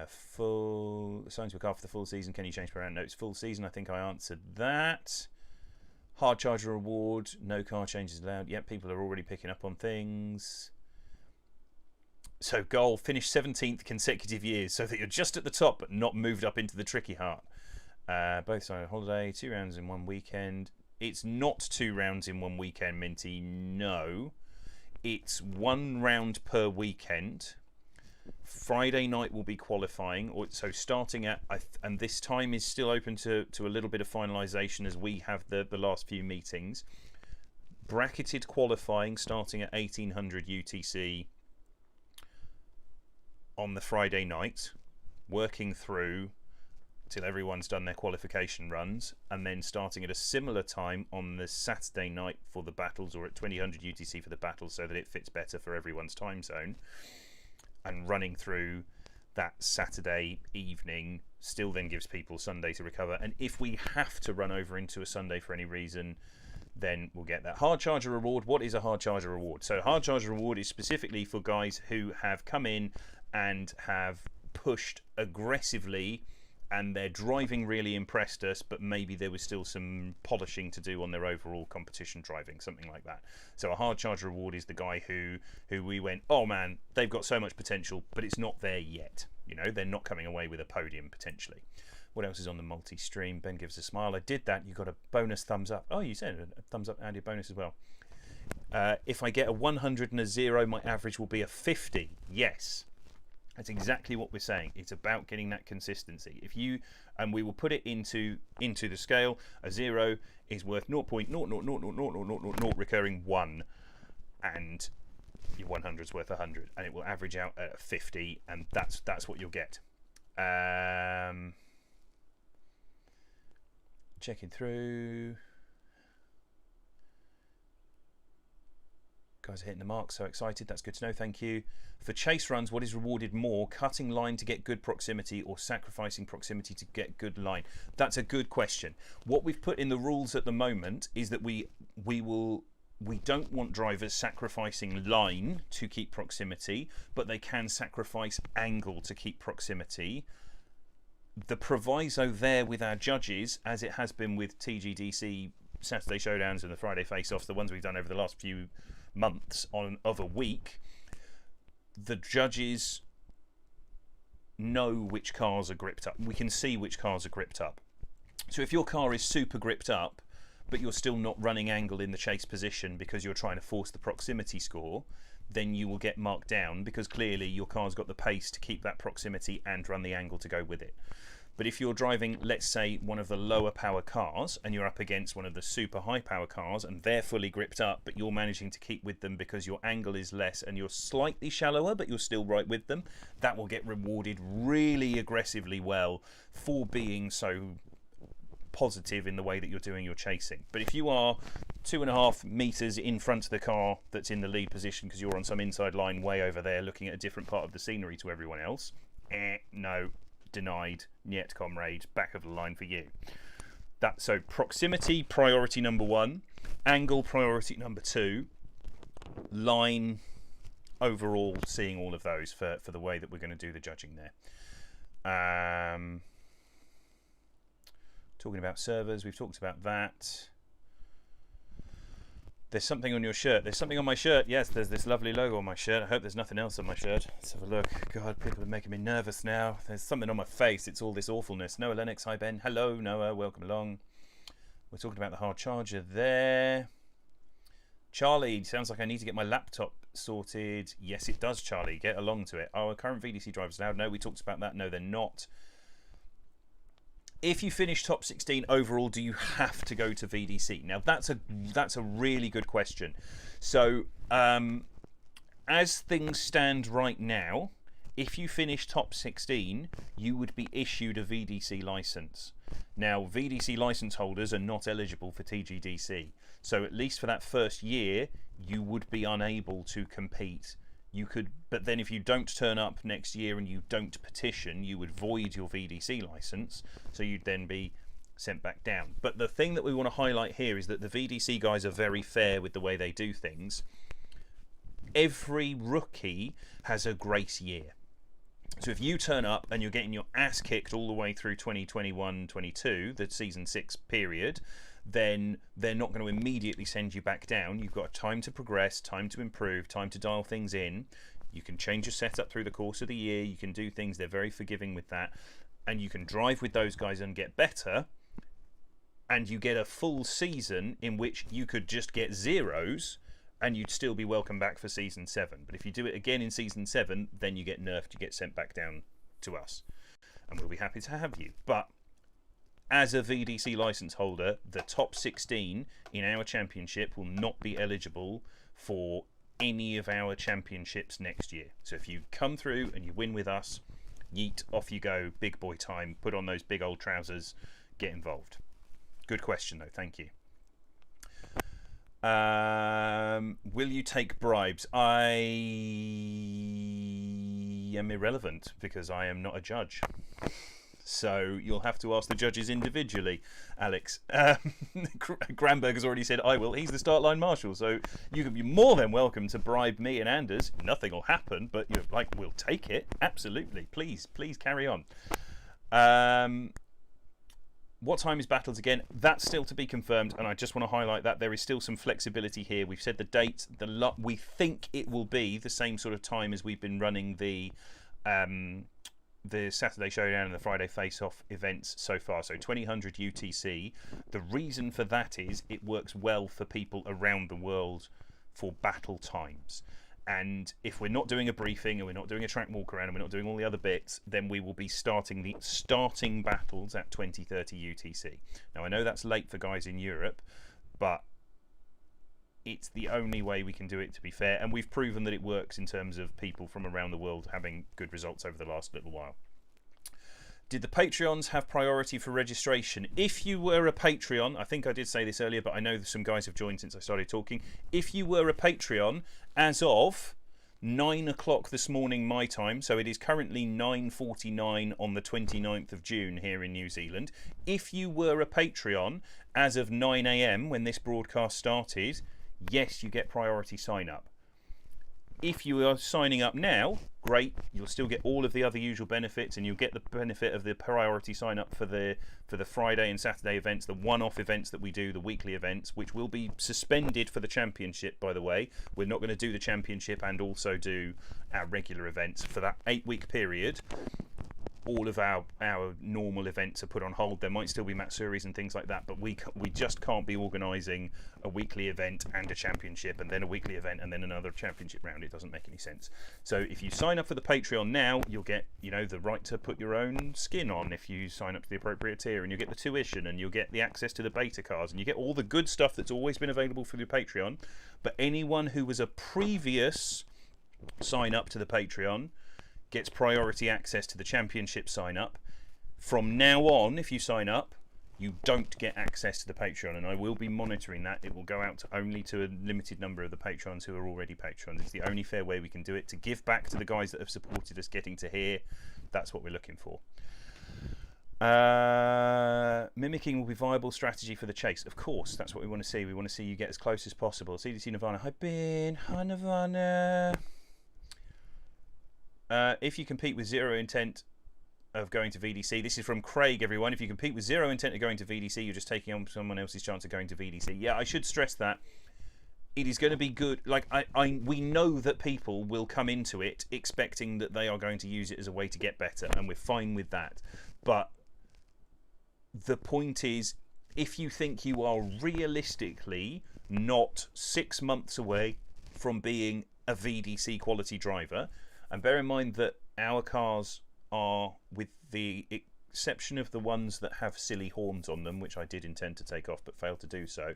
Full signs book after the full season. Can you change per round? No, it's full season. I think I answered that. Hard charger award. No car changes allowed. Yep, people are already picking up on things. So goal, finish 17th consecutive years, so that you're just at the top but not moved up into the tricky heart. Both sides of holiday, 2 rounds in one weekend. It's not 2 rounds in one weekend, Minty. No, it's 1 round per weekend. Friday night will be qualifying, so starting at, and this time is still open to a little bit of finalisation as we have the last few meetings. Bracketed qualifying starting at 1800 UTC on the Friday night, working through till everyone's done their qualification runs, and then starting at a similar time on the Saturday night for the battles, or at 2000 UTC for the battles, so that it fits better for everyone's time zone, and running through that Saturday evening still then gives people Sunday to recover. And if we have to run over into a Sunday for any reason, then we'll get that. Hard charger reward. What is a hard charger reward? So hard charger reward is specifically for guys who have come in and have pushed aggressively, and their driving really impressed us, but maybe there was still some polishing to do on their overall competition driving, something like that. So a hard charger reward is the guy who we went, oh man, they've got so much potential, but it's not there yet. You know, they're not coming away with a podium potentially. What else is on the multi-stream? Ben gives a smile. I did that. You got a bonus thumbs up. Oh, you said a thumbs up and a bonus as well. If I get a 100 and a 0, my average will be a 50. Yes. That's exactly what we're saying. It's about getting that consistency. If you, and we will put it into the scale. A 0 is worth 0.0000000 recurring 1, and your 100 is worth 100, and it will average out at 50, and that's what you'll get. Checking through. Guys are hitting the mark, so excited. That's good to know, thank you. For chase runs, what is rewarded more? Cutting line to get good proximity, or sacrificing proximity to get good line? That's a good question. What we've put in the rules at the moment is that we don't want drivers sacrificing line to keep proximity, but they can sacrifice angle to keep proximity. The proviso there with our judges, as it has been with TGDC Saturday Showdowns and the Friday Face-Offs, the ones we've done over the last few months of a week, the judges know which cars are gripped up. We can see which cars are gripped up. So if your car is super gripped up, but you're still not running angle in the chase position because you're trying to force the proximity score, then you will get marked down, because clearly your car's got the pace to keep that proximity and run the angle to go with it. But if you're driving, let's say, one of the lower power cars, and you're up against one of the super high power cars, and they're fully gripped up, but you're managing to keep with them because your angle is less and you're slightly shallower, but you're still right with them, that will get rewarded really aggressively well for being so positive in the way that you're doing your chasing. But if you are 2.5 meters in front of the car that's in the lead position because you're on some inside line way over there looking at a different part of the scenery to everyone else, no, denied, niet comrade, back of the line for you. So proximity, priority number 1, angle, priority number 2, line, overall, seeing all of those for the way that we're going to do the judging there. Talking about servers, we've talked about that. There's something on your shirt. There's something on my shirt. Yes, there's this lovely logo on my shirt. I hope there's nothing else on my shirt. Let's have a look. God, people are making me nervous now. There's something on my face. It's all this awfulness. Noah Lennox, hi Ben. Hello, Noah. Welcome along. We're talking about the hard charger there. Charlie, sounds like I need to get my laptop sorted. Yes, it does, Charlie. Get along to it. Are current VDC drivers allowed? No, we talked about that. No, they're not. If you finish top 16 overall, do you have to go to VDC? Now, that's a really good question. So, as things stand right now, if you finish top 16, you would be issued a VDC license. Now, VDC license holders are not eligible for TGDC. So at least for that first year, you would be unable to compete. You could, but then if you don't turn up next year and you don't petition, you would void your VDC license. So you'd then be sent back down. But the thing that we want to highlight here is that the VDC guys are very fair with the way they do things. Every rookie has a grace year. So if you turn up and you're getting your ass kicked all the way through 2021-22, the season 6 period, then they're not going to immediately send you back down. You've got time to progress, time to improve, time to dial things in. You can change your setup through the course of the year. You can do things. They're very forgiving with that. And you can drive with those guys and get better. And you get a full season in which you could just get zeros and you'd still be welcome back for season 7. But if you do it again in season 7, then you get nerfed, you get sent back down to us. And we'll be happy to have you. But as a VDC license holder, the top 16 in our championship will not be eligible for any of our championships next year. So if you come through and you win with us, yeet, off you go, big boy time, put on those big old trousers, get involved. Good question though, thank you. Will you take bribes? I am irrelevant because I am not a judge. So you'll have to ask the judges individually, Alex. Granberg has already said I will. He's the start line marshal, so you can be more than welcome to bribe me and Anders. Nothing will happen, but you're like, we'll take it. Absolutely. Please carry on. What time is battles again? That's still to be confirmed, and I just want to highlight that there is still some flexibility here. We've said the date. We think it will be the same sort of time as we've been running the Saturday Showdown and the Friday Face-Off events so far. So 2000 UTC. The reason for that is it works well for people around the world for battle times. And if we're not doing a briefing and we're not doing a track walk around and we're not doing all the other bits, then we will be starting the starting battles at 2030 UTC. Now I know that's late for guys in Europe, but it's the only way we can do it, to be fair, and we've proven that it works in terms of people from around the world having good results over the last little while. Did the Patreons have priority for registration? If you were a Patreon, I think I did say this earlier, but I know that some guys have joined since I started talking. If you were a Patreon, as of 9 o'clock this morning my time, so it is currently 9:49 on the 29th of June here in New Zealand. If you were a Patreon, as of 9 AM when this broadcast started, yes, you get priority sign up. If you are signing up now, great, you'll still get all of the other usual benefits, and you'll get the benefit of the priority sign up for the Friday and Saturday events, the one-off events that we do, the weekly events, which will be suspended for the championship, by the way. We're not going to do the championship and also do our regular events for that 8-week period. All of our normal events are put on hold. There might still be Matsuris and things like that, but we just can't be organising a weekly event and a championship and then a weekly event and then another championship round. It doesn't make any sense. So if you sign up for the Patreon now, you'll get the right to put your own skin on if you sign up to the appropriate tier, and you'll get the tuition, and you'll get the access to the beta cards, and you get all the good stuff that's always been available for the Patreon. But anyone who was a previous sign up to the Patreon gets priority access to the championship sign up. From now on, if you sign up, you don't get access to the Patreon, and I will be monitoring that. It will go out only to a limited number of the patrons who are already patrons. It's the only fair way we can do it, to give back to the guys that have supported us getting to here. That's what we're looking for. Mimicking will be viable strategy for the chase. Of course, that's what we want to see. We want to see you get as close as possible. CDC Nirvana. Hi Ben. Hi Nirvana. If you compete with zero intent of going to VDC, this is from Craig, everyone. If you compete with zero intent of going to VDC, you're just taking on someone else's chance of going to VDC. Yeah, I should stress that. It is going to be good. Like, we know that people will come into it expecting that they are going to use it as a way to get better, and we're fine with that. But the point is, if you think you are realistically not 6 months away from being a VDC quality driver. And bear in mind that our cars are, with the exception of the ones that have silly horns on them, which I did intend to take off but failed to do so,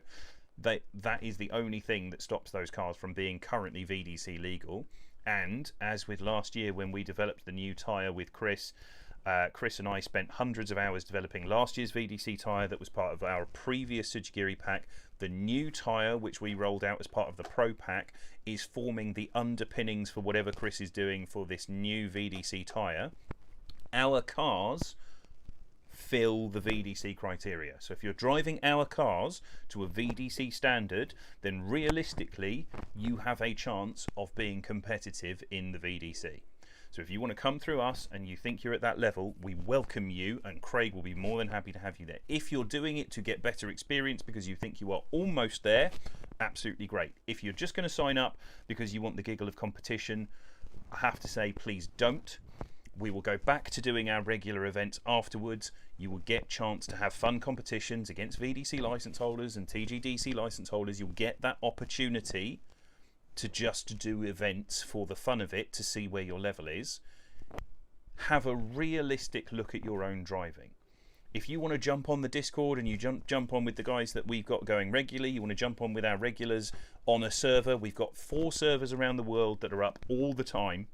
that is the only thing that stops those cars from being currently VDC legal. And as with last year when we developed the new tyre with Chris, Chris and I spent hundreds of hours developing last year's VDC tyre that was part of our previous Tsujigiri pack. The new tyre, which we rolled out as part of the Pro pack, is forming the underpinnings for whatever Chris is doing for this new VDC tyre. Our cars fill the VDC criteria. So if you're driving our cars to a VDC standard, then realistically you have a chance of being competitive in the VDC. So if you want to come through us and you think you're at that level, we welcome you, and Craig will be more than happy to have you there. If you're doing it to get better experience because you think you are almost there, absolutely great. If you're just going to sign up because you want the giggle of competition, I have to say, please don't. We will go back to doing our regular events afterwards. You will get chance to have fun competitions against VDC license holders and TGDC license holders. You'll get that opportunity to just do events for the fun of it, to see where your level is. Have a realistic look at your own driving. If you want to jump on the Discord and you jump on with the guys that we've got going regularly, you want to jump on with our regulars on a server, we've got 4 servers around the world that are up all the time.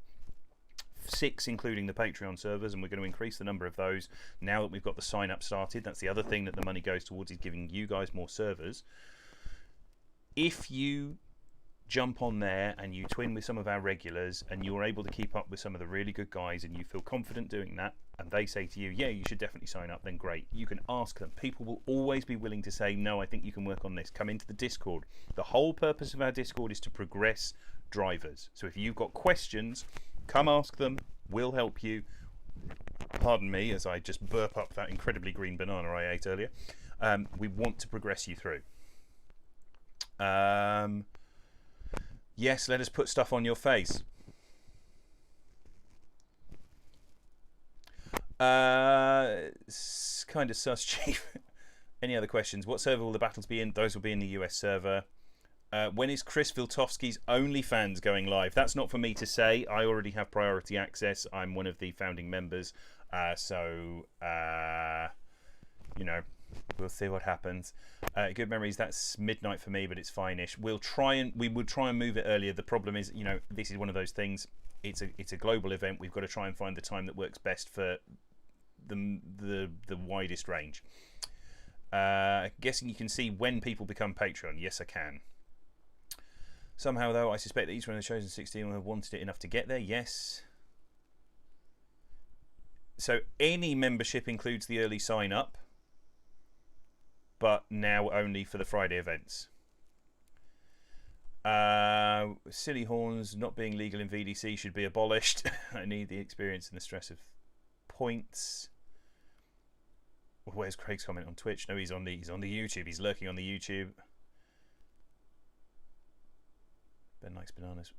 6 including the Patreon servers, and we're going to increase the number of those now that we've got the sign up started. That's the other thing that the money goes towards, is giving you guys more servers. If you jump on there and you twin with some of our regulars and you're able to keep up with some of the really good guys and you feel confident doing that, and they say to you, yeah, you should definitely sign up, then great. You can ask them. People will always be willing to say, no, I think you can work on this. Come into the Discord. The whole purpose of our Discord is to progress drivers. So if you've got questions, come ask them. We'll help you. Pardon me as I just burp up that incredibly green banana I ate earlier. We want to progress you through. Yes, let us put stuff on your face. Kind of sus, Chief. Any other questions? What server will the battles be in? Those will be in the US server. When is Chris Viltovsky's OnlyFans going live? That's not for me to say. I already have priority access. I'm one of the founding members. So, you know, we'll see what happens. Good memories, that's midnight for me, but it's fine-ish. We would try and move it earlier. The problem is, you know, this is one of those things. It's a global event. We've got to try and find the time that works best for the widest range. Guessing you can see when people become Patreon. Yes, I can. Somehow, though, I suspect that each one of the shows in 16 will have wanted it enough to get there. Yes. So any membership includes the early sign-up, but now only for the Friday events. Silly horns not being legal in VDC should be abolished. I need the experience and the stress of points. Where's Craig's comment on Twitch? No, he's on the YouTube. He's lurking on the YouTube. Ben likes bananas.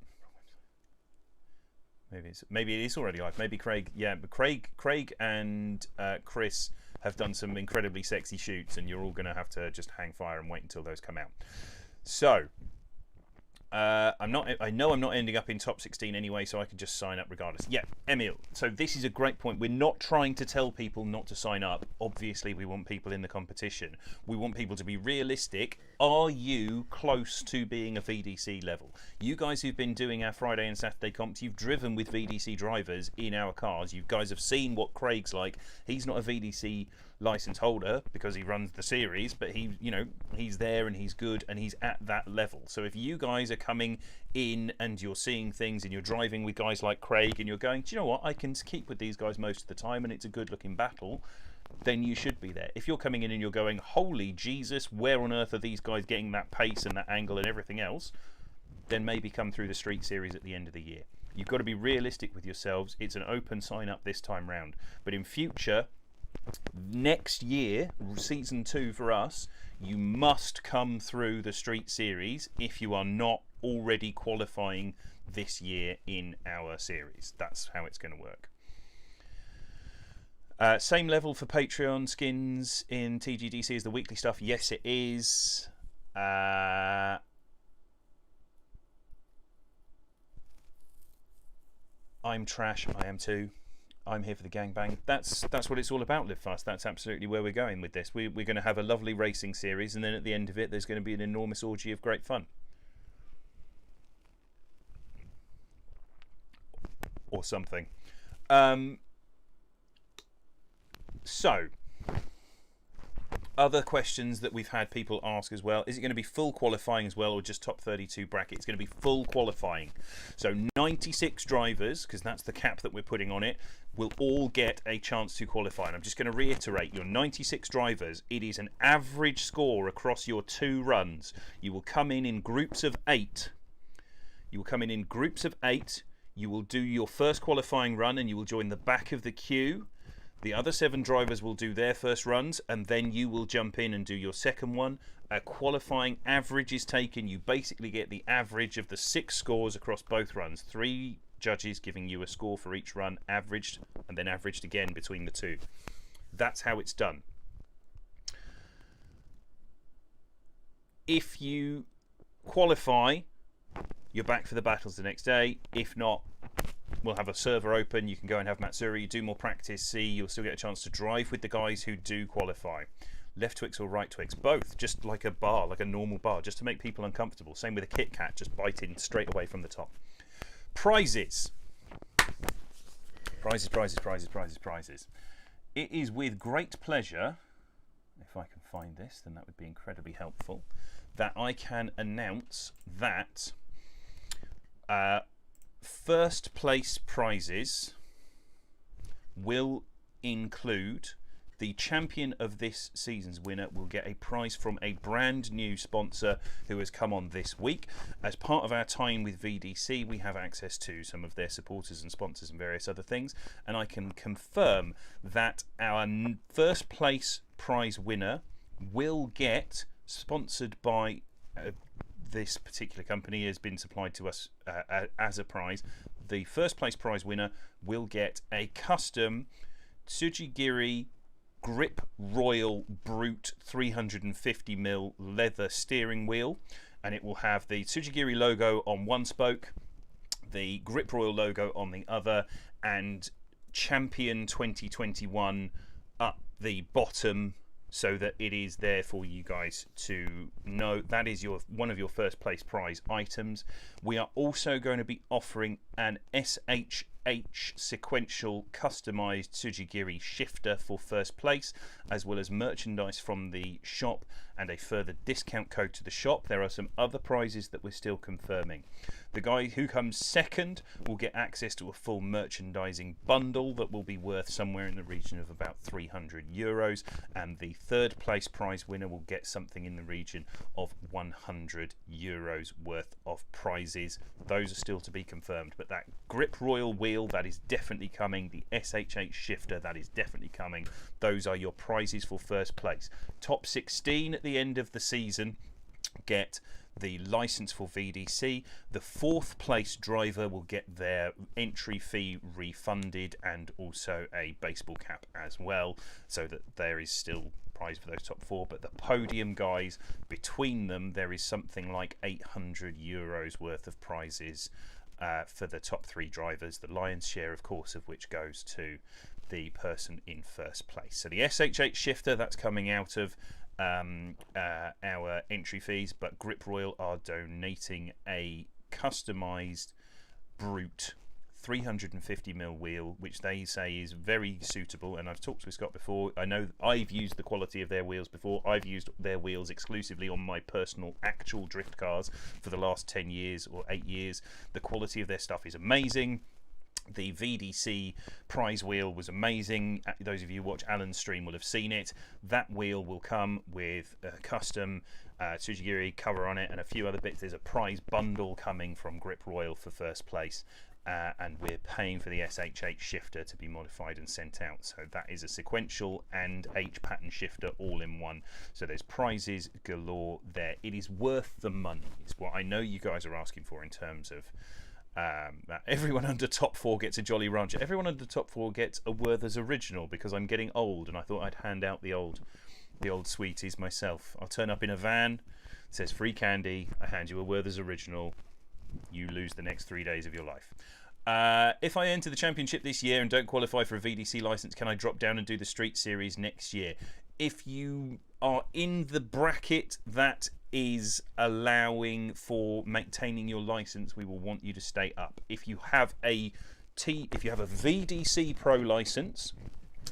Maybe it is already live. Maybe Craig, yeah, but Craig and Chris have done some incredibly sexy shoots, and you're all going to have to just hang fire and wait until those come out. So, I know I'm not ending up in top 16 anyway, so I can just sign up regardless. Yeah, Emil. So this is a great point. We're not trying to tell people not to sign up. Obviously, we want people in the competition. We want people to be realistic. Are you close to being a VDC level? You guys who've been doing our Friday and Saturday comps, you've driven with VDC drivers in our cars. You guys have seen what Craig's like. He's not a VDC license holder because he runs the series, but he's there and he's good and he's at that level. So if you guys are coming in and you're seeing things and you're driving with guys like Craig and you're going, do you know what, I can keep with these guys most of the time and it's a good looking battle, then you should be there. If you're coming in and you're going, holy Jesus, where on earth are these guys getting that pace and that angle and everything else, then maybe come through the street series at the end of the year. You've got to be realistic with yourselves. It's an open sign up this time round, but in future, next year, season 2 for us, you must come through the street series if you are not already qualifying this year in our series. That's how it's going to work. Same level for Patreon skins in TGDC as the weekly stuff. Yes, it is. I'm trash. I am too. I'm here for the gangbang. That's what it's all about, Live Fast. That's absolutely where we're going with this. We're going to have a lovely racing series, and then at the end of it, there's going to be an enormous orgy of great fun. Or something. So, other questions that we've had people ask as well. Is it going to be full qualifying as well, or just top 32 bracket? It's going to be full qualifying. So 96 drivers, because that's the cap that we're putting on it, will all get a chance to qualify. And I'm just going to reiterate, your 96 drivers, it is an average score across your 2 runs. You will come in groups of 8. You will come in groups of 8. You will do your first qualifying run and you will join the back of the queue. The other 7 drivers will do their first runs, and then you will jump in and do your second one. A qualifying average is taken. You basically get the average of the 6 scores across both runs. 3 judges giving you a score for each run, averaged, and then averaged again between the 2. That's how it's done. If you qualify, you're back for the battles the next day. If not, we'll have a server open. You can go and have Matsuri. You do more practice. See, you'll still get a chance to drive with the guys who do qualify. Left Twix or right Twix? Both. Just like a bar, like a normal bar, just to make people uncomfortable. Same with a Kit Kat. Just bite in straight away from the top. Prizes. Prizes, prizes, prizes, prizes, prizes. It is with great pleasure, if I can find this, then that would be incredibly helpful, that I can announce that first place prizes will include the champion of this season's winner will get a prize from a brand new sponsor who has come on this week. As part of our time with VDC, we have access to some of their supporters and sponsors and various other things, and I can confirm that our first place prize winner will get, sponsored by this particular company, has been supplied to us as a prize. The first place prize winner will get a custom Tsujigiri Grip Royal Brute 350mm leather steering wheel, and it will have the Tsujigiri logo on one spoke, the Grip Royal logo on the other, and Champion 2021 up the bottom, so that it is there for you guys to know. That is one of your first place prize items. We are also going to be offering an SHH sequential customized Tsujigiri shifter for first place, as well as merchandise from the shop and a further discount code to the shop. There are some other prizes that we're still confirming. The guy who comes second will get access to a full merchandising bundle that will be worth somewhere in the region of about €300, and the third place prize winner will get something in the region of €100 worth of prizes. Those are still to be confirmed, but that Grip Royal wheel, that is definitely coming. The SHH shifter, that is definitely coming. Those are your prizes for first place. Top 16 at the end of the season get the license for VDC. The fourth place driver will get their entry fee refunded, and also a baseball cap as well, so that there is still prize for those top 4. But the podium guys, between them, there is something like €800 worth of prizes for the top 3 drivers, the lion's share, of course, of which goes to the person in first place. So the SHH shifter, that's coming out of our entry fees, but Grip Royal are donating a customized Brute 350mm wheel, which they say is very suitable. And I've talked with Scott before. I know I've used the quality of their wheels before. I've used their wheels exclusively on my personal actual drift cars for the last 10 years or 8 years. The quality of their stuff is amazing. The VDC prize wheel was amazing. Those of you who watch Alan's stream will have seen it. That wheel will come with a custom Tsujigiri cover on it and a few other bits. There's a prize bundle coming from Grip Royal for first place, and we're paying for the SHH shifter to be modified and sent out. So that is a sequential and H pattern shifter all in one. So there's prizes galore there. It is worth the money. It's what I know you guys are asking for in terms of everyone under top 4 gets a Jolly Rancher. Everyone under top 4 gets a Werther's Original, because I'm getting old and I thought I'd hand out the old sweeties myself. I'll turn up in a van, it says free candy, I hand you a Werther's Original, you lose the next 3 days of your life. If I enter the championship this year and don't qualify for a VDC license, can I drop down and do the Street Series next year? If you are in the bracket that is allowing for maintaining your license, we will want you to stay up. If you have a VDC Pro license,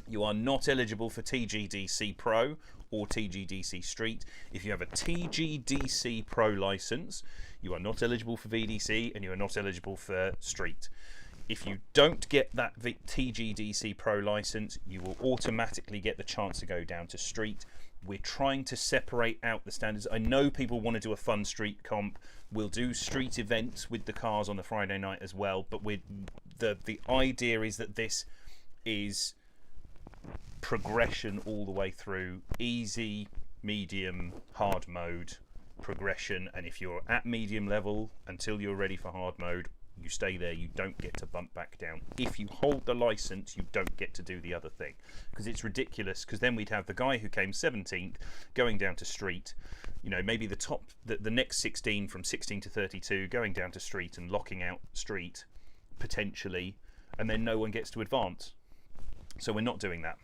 you are not eligible for TGDC Pro or TGDC Street. If you have a TGDC Pro license, you are not eligible for VDC and you are not eligible for Street. If you don't get that TGDC Pro license, you will automatically get the chance to go down to Street. We're trying to separate out the standards. I know people want to do a fun street comp. We'll do street events with the cars on the Friday night as well, but the idea is that this is progression all the way through, easy, medium, hard mode progression. And if you're at medium level until you're ready for hard mode, you stay there. You don't get to bump back down. If you hold the license, you don't get to do the other thing, because it's ridiculous. Because then we'd have the guy who came 17th going down to Street, you know, maybe the next 16 from 16 to 32 going down to Street and locking out Street potentially, and then no one gets to advance. So we're not doing that.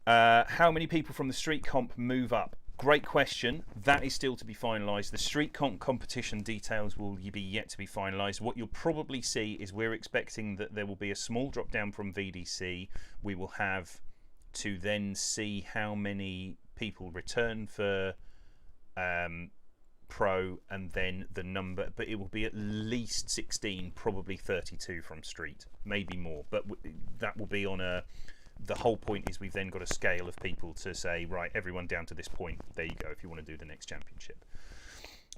How many people from the street comp move up? Great question. That is still to be finalised. The street comp competition details will be yet to be finalised. What you'll probably see is we're expecting that there will be a small drop down from VDC. We will have to then see how many people return for Pro, and then the number, but it will be at least 16, probably 32 from Street, maybe more. But that will be on a... The whole point is we've then got a scale of people to say, right, everyone down to this point, there you go, if you want to do the next championship.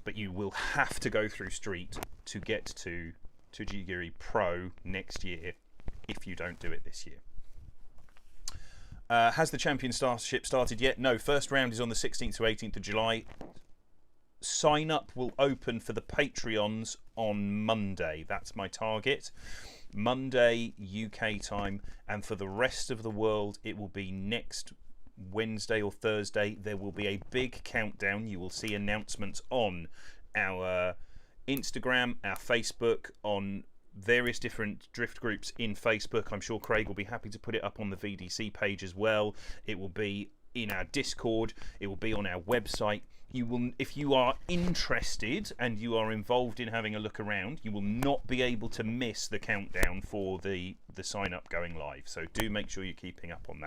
But you will have to go through Street to get to Tsujigiri Pro next year if you don't do it this year. Has the championship started yet? No, first round is on the 16th to 18th of July. Sign up will open for the Patreons on Monday. That's my target. Monday UK time, and for the rest of the world it will be next Wednesday or Thursday. There will be a big countdown. You will see announcements on our Instagram, our Facebook, on various different drift groups in Facebook. I'm sure Craig will be happy to put it up on the VDC page as well. It will be in our Discord, it will be on our website. You will, if you are interested and you are involved in having a look around, you will not be able to miss the countdown for the sign up going live. So do make sure you're keeping up on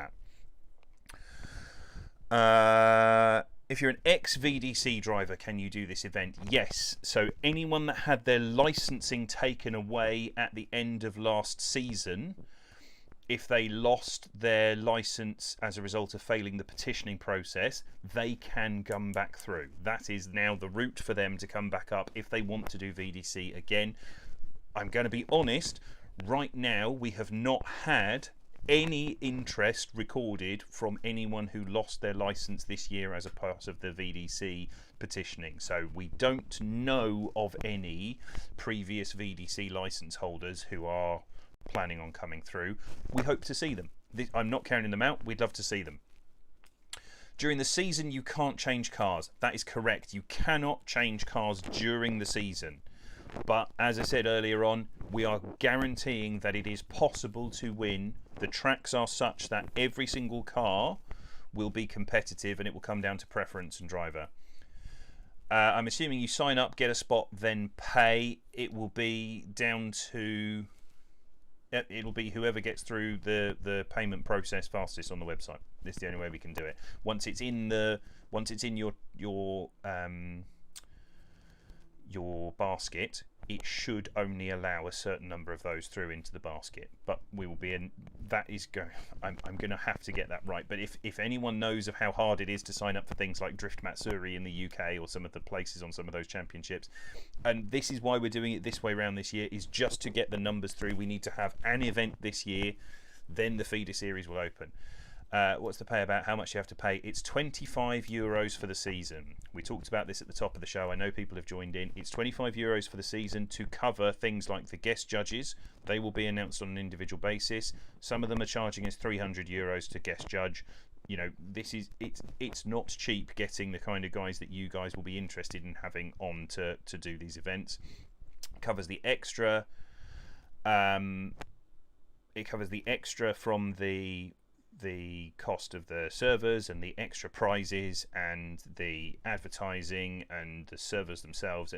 that. If you're an ex-VDC driver, can you do this event? Yes. So anyone that had their licensing taken away at the end of last season, if they lost their license as a result of failing the petitioning process, they can come back through. That is now the route for them to come back up if they want to do VDC again. I'm going to be honest, right now we have not had any interest recorded from anyone who lost their license this year as a part of the VDC petitioning. So we don't know of any previous VDC license holders who are planning on coming through. We hope to see them. I'm not counting them out. We'd love to see them. During the season, you can't change cars. That is correct. You cannot change cars during the season. But as I said earlier on, we are guaranteeing that it is possible to win. The tracks are such that every single car will be competitive, and it will come down to preference and driver. I'm assuming you sign up, get a spot, then pay. It will be down to... It'll be whoever gets through the payment process fastest on the website. This is the only way we can do it. Once it's in your basket, it should only allow a certain number of those through into the basket. But we will be in. That is going. I'm going to have to get that right. But if anyone knows of how hard it is to sign up for things like Drift Matsuri in the UK or some of the places on some of those championships, and this is why we're doing it this way around this year, is just to get the numbers through. We need to have an event this year, then the feeder series will open. What's the pay about? How much you have to pay? It's €25 for the season. We talked about this at the top of the show. I know people have joined in. It's €25 for the season to cover things like the guest judges. They will be announced on an individual basis. Some of them are charging us €300 to guest judge. You know, it's not cheap getting the kind of guys that you guys will be interested in having on to do these events. Covers the extra It covers the extra from the cost of the servers and the extra prizes and the advertising and the servers themselves.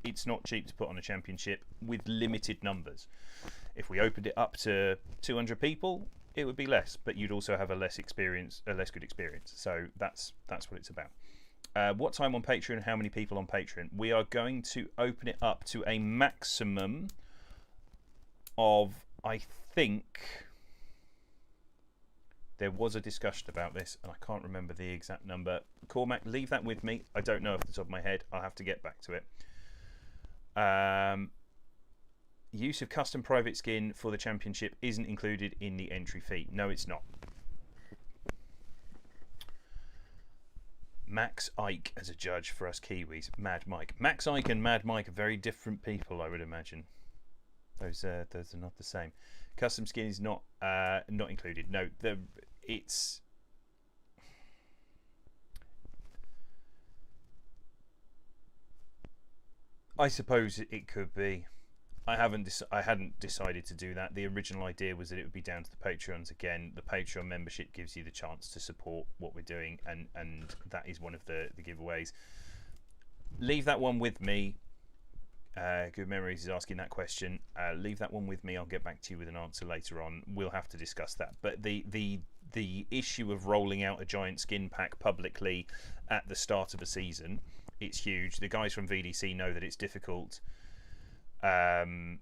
It's not cheap to put on a championship with limited numbers. If we opened it up to 200 people, it would be less, but you'd also have a less good experience. So that's what it's about. What time on Patreon? How many people on Patreon? We are going to open it up to a maximum of, I think, there was a discussion about this, and I can't remember the exact number. Cormac, leave that with me. I don't know off the top of my head. I'll have to get back to it. Use of custom private skin for the championship isn't included in the entry fee. No, it's not. Max Ike as a judge for us Kiwis. Mad Mike. Max Ike and Mad Mike are very different people, I would imagine. Those are not the same. Custom skin is not included. No, it's. I suppose it could be. I hadn't decided to do that. The original idea was that it would be down to the Patreons again. The Patreon membership gives you the chance to support what we're doing, and that is one of the giveaways. Leave that one with me. Good Memories is asking that question. Leave that one with me. I'll get back to you with an answer later on. We'll have to discuss that. But the issue of rolling out a giant skin pack publicly at the start of a season, it's huge. The guys from VDC know that it's difficult. The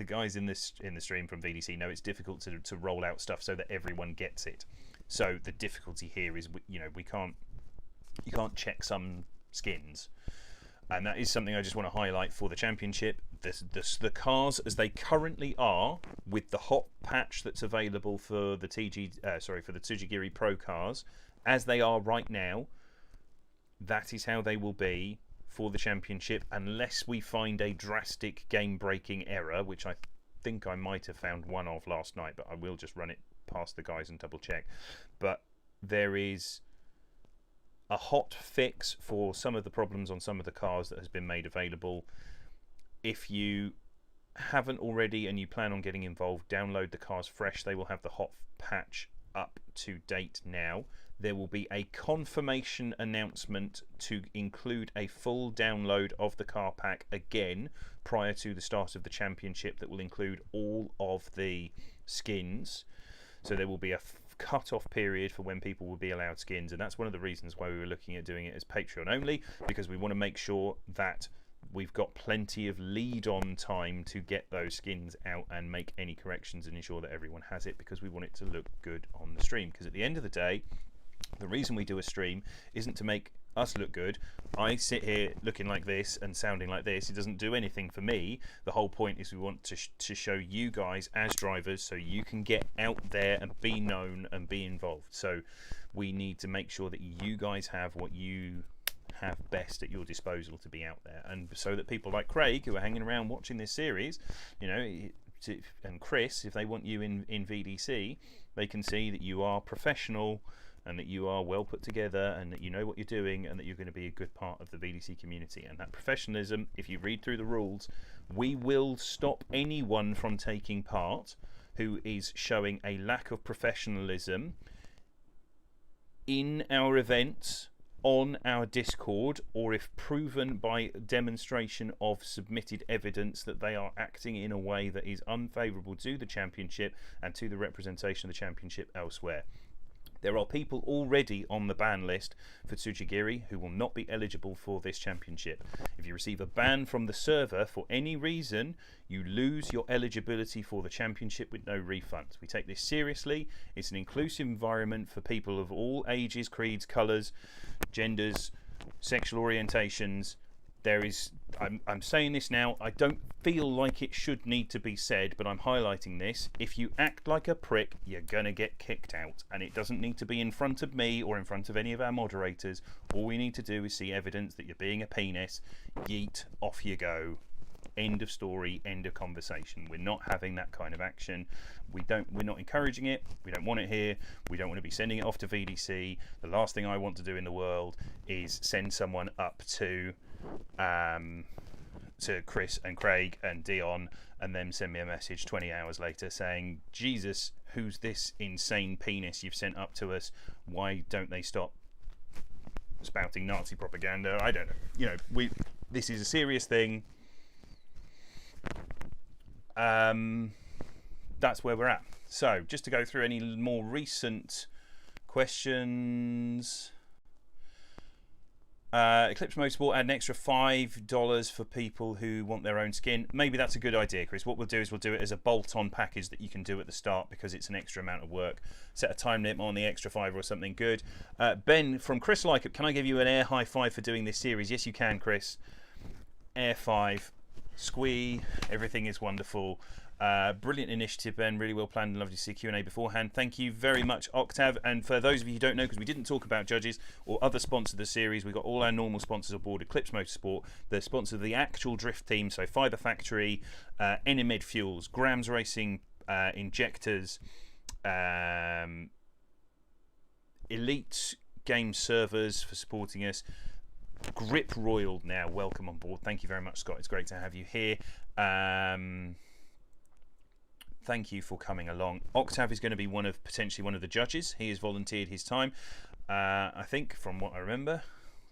guys in the stream from VDC know it's difficult to roll out stuff so that everyone gets it. So the difficulty here is, you can't check some skins, and that is something I just want to highlight for the championship. The cars as they currently are, with the hot patch that's available for the Tsujigiri Pro cars, as they are right now, that is how they will be for the championship, unless we find a drastic game-breaking error, which I think I might have found one of last night, but I will just run it past the guys and double-check. But there is a hot fix for some of the problems on some of the cars that has been made available. If you haven't already and you plan on getting involved, download the cars fresh. They will have the hot patch up to date now. There will be a confirmation announcement to include a full download of the car pack again prior to the start of the championship that will include all of the skins. So there will be a cut-off period for when people will be allowed skins, and that's one of the reasons why we were looking at doing it as Patreon only, because we want to make sure that we've got plenty of lead-on time to get those skins out and make any corrections and ensure that everyone has it, because we want it to look good on the stream. Because at the end of the day, the reason we do a stream isn't to make us look good. I sit here looking like this and sounding like this. It doesn't do anything for me. The whole point is we want to show you guys as drivers so you can get out there and be known and be involved. So we need to make sure that you guys have what you have best at your disposal to be out there, and so that people like Craig, who are hanging around watching this series, and Chris, if they want you in VDC, they can see that you are professional and that you are well put together and that you know what you're doing and that you're going to be a good part of the VDC community. And that professionalism, if you read through the rules, we will stop anyone from taking part who is showing a lack of professionalism in our events, on our Discord, or if proven by demonstration of submitted evidence that they are acting in a way that is unfavourable to the championship and to the representation of the championship elsewhere. There are people already on the ban list for Tsujigiri who will not be eligible for this championship. If you receive a ban from the server for any reason, you lose your eligibility for the championship with no refunds. We take this seriously. It's an inclusive environment for people of all ages, creeds, colours, genders, sexual orientations. I'm saying this now, I don't feel like it should need to be said, but I'm highlighting this. If you act like a prick, you're gonna get kicked out, and it doesn't need to be in front of me or in front of any of our moderators. All we need to do is see evidence that you're being a penis. Yeet, off you go. End of story, end of conversation. We're not having that kind of action. We're not encouraging it. We don't want it here. We don't want to be sending it off to VDC. The last thing I want to do in the world is send someone up to to Chris and Craig and Dion, and then send me a message 20 hours later saying, Jesus, who's this insane penis you've sent up to us? Why don't they stop spouting Nazi propaganda? I don't know. This is a serious thing. That's where we're at. So, just to go through any more recent questions. Eclipse Motorsport add an extra $5 for people who want their own skin. Maybe that's a good idea, Chris. What we'll do is we'll do it as a bolt-on package that you can do at the start because it's an extra amount of work. Set a time limit on the extra $5 or something good. Ben from Chris Likeup, can I give you an air high five for doing this series? Yes, you can, Chris. Air five. Squee. Everything is wonderful. Brilliant initiative, Ben. Really well planned and lovely to see Q&A beforehand. Thank you very much, Octav. And for those of you who don't know, because we didn't talk about judges or other sponsors of the series, we've got all our normal sponsors aboard Eclipse Motorsport. The sponsor of the actual drift team, so Fiber Factory, Enemed Fuels, Grams Racing Injectors, Elite Game Servers for supporting us. Grip Royal now, welcome on board. Thank you very much, Scott. It's great to have you here. Thank you for coming along. Octav is going to be potentially one of the judges. He has volunteered his time. I think, from what I remember,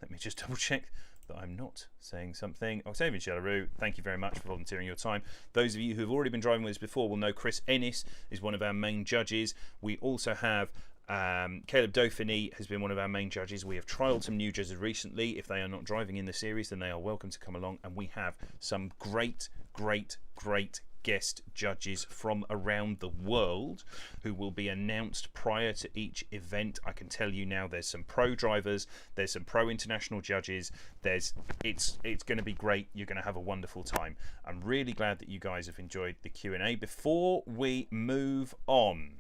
let me just double check that I'm not saying something. Octavian Chelarou, thank you very much for volunteering your time. Those of you who have already been driving with us before will know Chris Ennis is one of our main judges. We also have Caleb Dauphiné has been one of our main judges. We have trialled some new judges recently. If they are not driving in the series, then they are welcome to come along. And we have some great guest judges from around the world who will be announced prior to each event. I can tell you now, there's some pro drivers, there's some pro international judges. It's going to be great. You're going to have a wonderful time. I'm really glad that you guys have enjoyed the Q&A. Before we move on,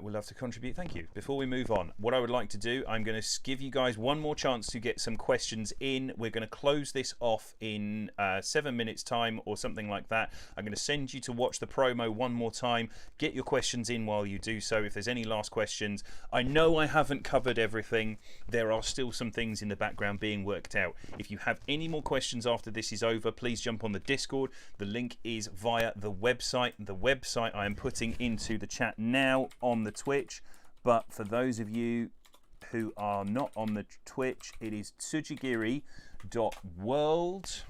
we'll love to contribute. Thank you. Before we move on, what I would like to do, I'm going to give you guys one more chance to get some questions in. We're going to close this off in 7 minutes time or something like that. I'm going to send you to watch the promo one more time. Get your questions in while you do so. If there's any last questions, I know I haven't covered everything. There are still some things in the background being worked out. If you have any more questions after this is over, please jump on the Discord. The link is via the website. The website I am putting into the chat now on the Twitch, but for those of you who are not on the Twitch, it is tsujigiri.world.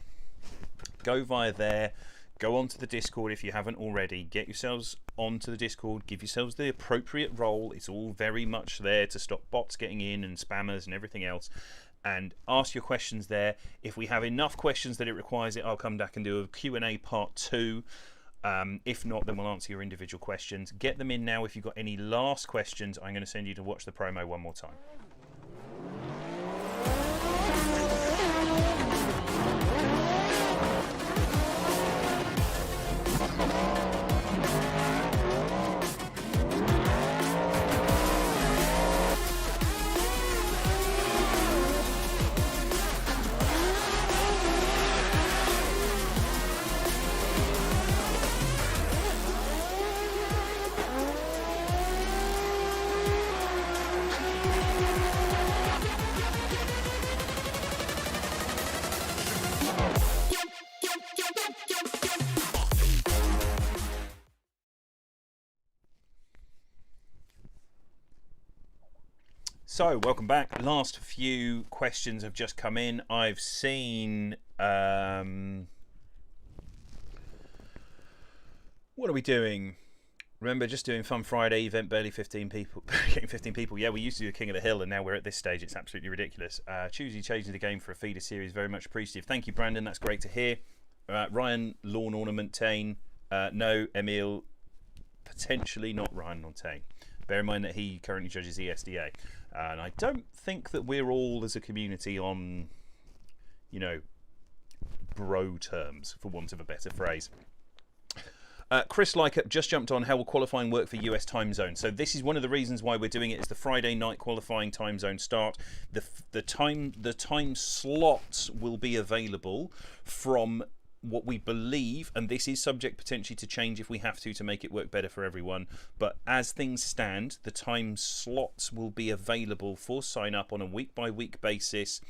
Go via there, go onto the Discord if you haven't already, get yourselves onto the Discord, give yourselves the appropriate role. It's all very much there to stop bots getting in and spammers and everything else, and ask your questions there. If we have enough questions that it requires it, I'll come back and do a Q&A part 2. If not, then we'll answer your individual questions. Get them in now. If you've got any last questions, I'm going to send you to watch the promo one more time. So, welcome back. Last few questions have just come in. I've seen... what are we doing? Remember, just doing Fun Friday, event barely 15 people. Getting 15 people. Yeah, we used to do King of the Hill, and now we're at this stage. It's absolutely ridiculous. Choosy changing the game for a feeder series. Very much appreciative. Thank you, Brandon. That's great to hear. Ryan Lawn Ornament Tain. No, Emil. Potentially not Ryan Montagne. Bear in mind that he currently judges ESDA. And I don't think that we're all, as a community, on, bro terms, for want of a better phrase. Chris Likeup just jumped on how will qualifying work for US time zone. So this is one of the reasons why we're doing it is the Friday night qualifying time zone start. The time slots will be available from what we believe, and this is subject potentially to change if we have to make it work better for everyone, but as things stand, the time slots will be available for sign up on a week by week basis,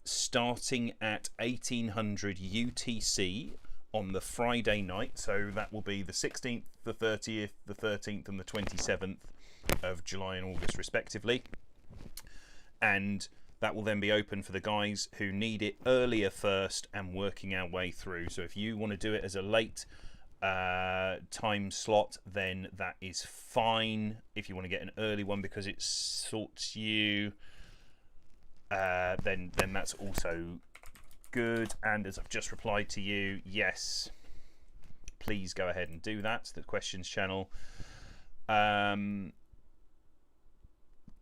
starting at 1800 UTC on the Friday night. So that will be the 16th, the 30th, the 13th and the 27th of July and August respectively, and that will then be open for the guys who need it earlier first and working our way through. So if you want to do it as a late time slot, then that is fine. If you want to get an early one because it sorts you, then that's also good. And as I've just replied to you, yes, please go ahead and do that. The questions channel.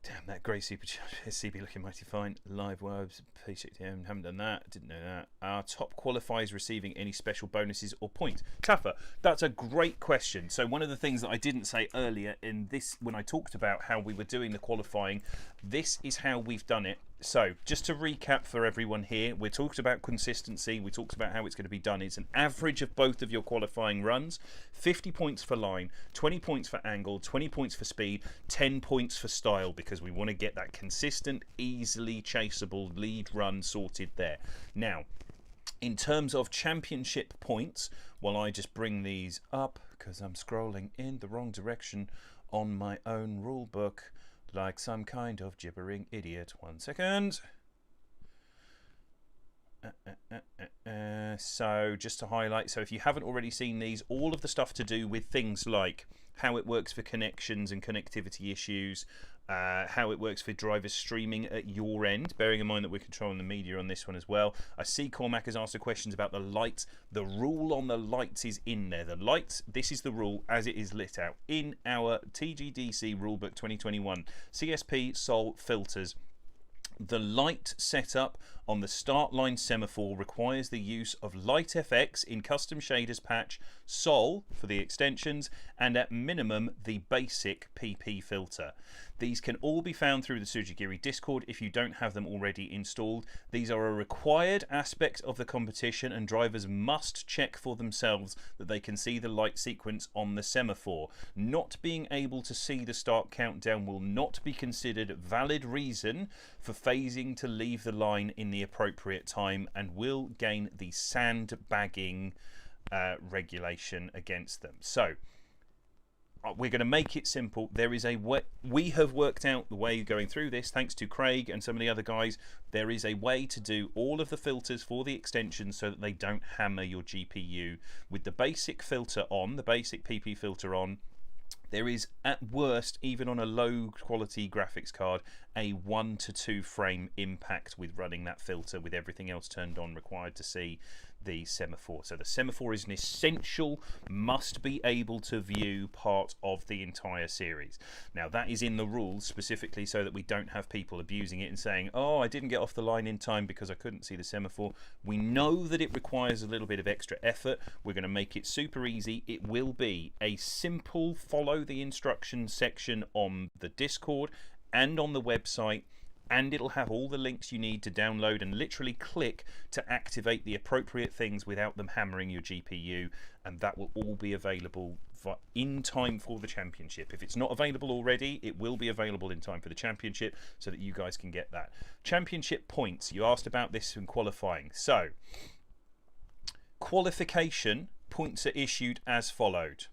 Damn, that grey super CB looking mighty fine. Live webs, P60M, haven't done that, didn't know that. Are top qualifiers receiving any special bonuses or points? Taffer, that's a great question. So one of the things that I didn't say earlier in this, when I talked about how we were doing the qualifying, this is how we've done it. So just to recap for everyone here, we talked about consistency, we talked about how it's going to be done. It's an average of both of your qualifying runs, 50 points for line, 20 points for angle, 20 points for speed, 10 points for style, because we want to get that consistent, easily chaseable lead run sorted there. Now, in terms of championship points, while I just bring these up, because I'm scrolling in the wrong direction on my own rule book, like some kind of gibbering idiot. 1 second. So just to highlight, so if you haven't already seen these, all of the stuff to do with things like how it works for connections and connectivity issues, how it works for drivers streaming at your end, bearing in mind that we're controlling the media on this one as well. I see Cormac has asked the questions about the lights. The rule on the lights is in there. The lights, this is the rule as it is lit out in our TGDC Rulebook 2021. CSP Sol filters. The light setup on the start line semaphore requires the use of Light FX in custom shaders patch, Sol for the extensions, and at minimum the basic PP filter. These can all be found through the Tsujigiri Discord if you don't have them already installed. These are a required aspect of the competition, and drivers must check for themselves that they can see the light sequence on the semaphore. Not being able to see the start countdown will not be considered a valid reason for phasing to leave the line in the appropriate time, and will gain the sandbagging regulation against them. So we're going to make it simple. There is a way, we have worked out the way going through this, thanks to Craig and some of the other guys. There is a way to do all of the filters for the extensions so that they don't hammer your GPU. With the basic filter on, the basic PP filter on, there is at worst, even on a low quality graphics card, a 1 to 2 frame impact with running that filter with everything else turned on required to see the semaphore. So the semaphore is an essential, must be able to view part of the entire series. Now that is in the rules specifically so that we don't have people abusing it and saying, oh, I didn't get off the line in time because I couldn't see the semaphore. We know that it requires a little bit of extra effort. We're going to make it super easy. It will be a simple follow the instructions section on the Discord and on the website, and it'll have all the links you need to download and literally click to activate the appropriate things without them hammering your GPU, and that will all be available in time for the championship. If it's not available already, it will be available in time for the championship so that you guys can get that. Championship points, you asked about this in qualifying. So qualification points are issued as followed.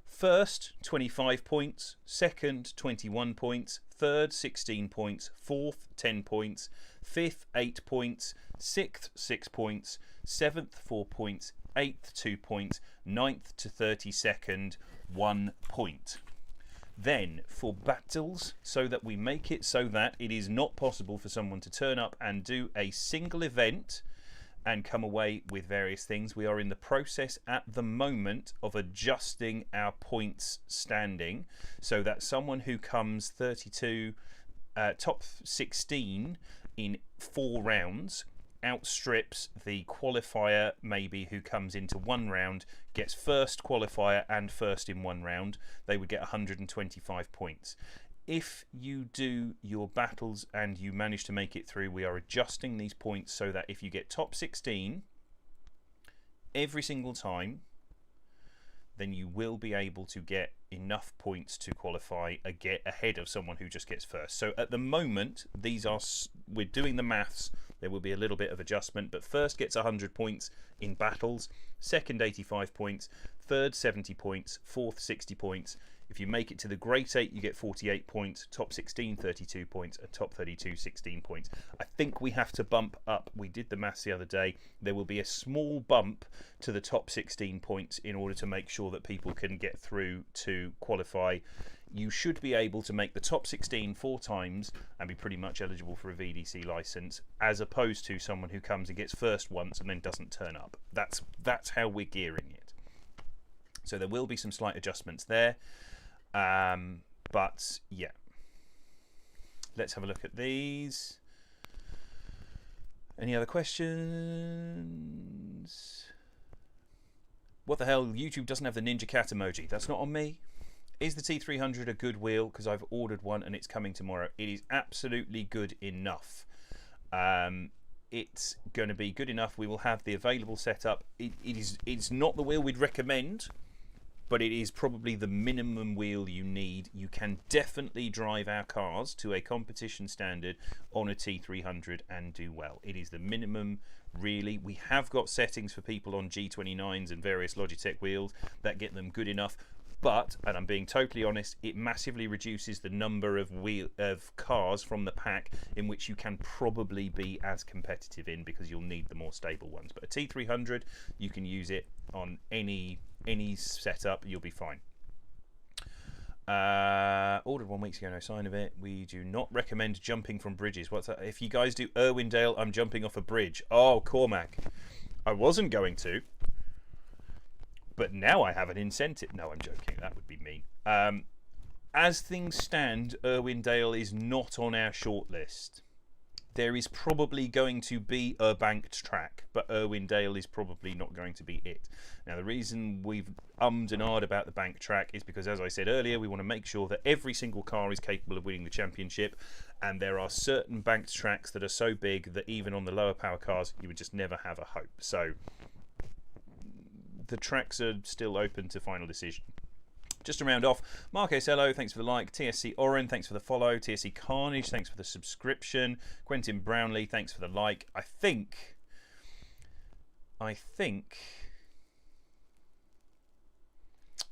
First, 25 points. Second, 21 points. Third, 16 points. Fourth, 10 points. Fifth, 8 points. Sixth, 6 points. Seventh, 4 points. Eighth, 2 points. Ninth to 32nd, 1 point. Then for battles, so that we make it so that it is not possible for someone to turn up and do a single event and come away with various things. We are in the process at the moment of adjusting our points standing so that someone who comes 32, top 16 in 4 rounds outstrips the qualifier maybe who comes into 1 round, gets first qualifier and first in 1 round. They would get 125 points. If you do your battles and you manage to make it through, we are adjusting these points so that if you get top 16 every single time, then you will be able to get enough points to qualify get ahead of someone who just gets first. So at the moment, we're doing the maths. There will be a little bit of adjustment, but first gets 100 points in battles, second 85 points, third 70 points, fourth 60 points. If you make it to the Great 8, you get 48 points, top 16 32 points, and top 32 16 points. I think we have to bump up. We did the maths the other day. There will be a small bump to the top 16 points in order to make sure that people can get through to qualify. You should be able to make the top 16 4 times and be pretty much eligible for a VDC license, as opposed to someone who comes and gets first once and then doesn't turn up. That's how we're gearing it. So there will be some slight adjustments there. But yeah, let's have a look at these. Any other questions? What the hell? YouTube doesn't have the Ninja Cat emoji. That's not on me. Is the T300 a good wheel? Because I've ordered one and it's coming tomorrow. It is absolutely good enough. It's going to be good enough. We will have the available setup. It's not the wheel we'd recommend, but it is probably the minimum wheel you need. You can definitely drive our cars to a competition standard on a T300 and do well. It is the minimum, really. We have got settings for people on G29s and various Logitech wheels that get them good enough, but, and I'm being totally honest, it massively reduces the number of cars from the pack in which you can probably be as competitive in, because you'll need the more stable ones. But a T300, you can use it on any setup, you'll be fine. Ordered 1 week ago, no sign of it. We do not recommend jumping from bridges. What's that? If you guys do Irwindale, I'm jumping off a bridge. Oh, Cormac, I wasn't going to, but now I have an incentive. No, I'm joking. That would be mean. As things stand, Irwindale is not on our shortlist. There is probably going to be a banked track, but Irwindale is probably not going to be it. Now, the reason we've ummed and ahed about the banked track is because, as I said earlier, we want to make sure that every single car is capable of winning the championship, and there are certain banked tracks that are so big that even on the lower power cars, you would just never have a hope. So the tracks are still open to final decision. Just to round off, Marco Cello, thanks for the like. TSC Oren, thanks for the follow. TSC Carnage, thanks for the subscription. Quentin Brownlee, thanks for the like. I think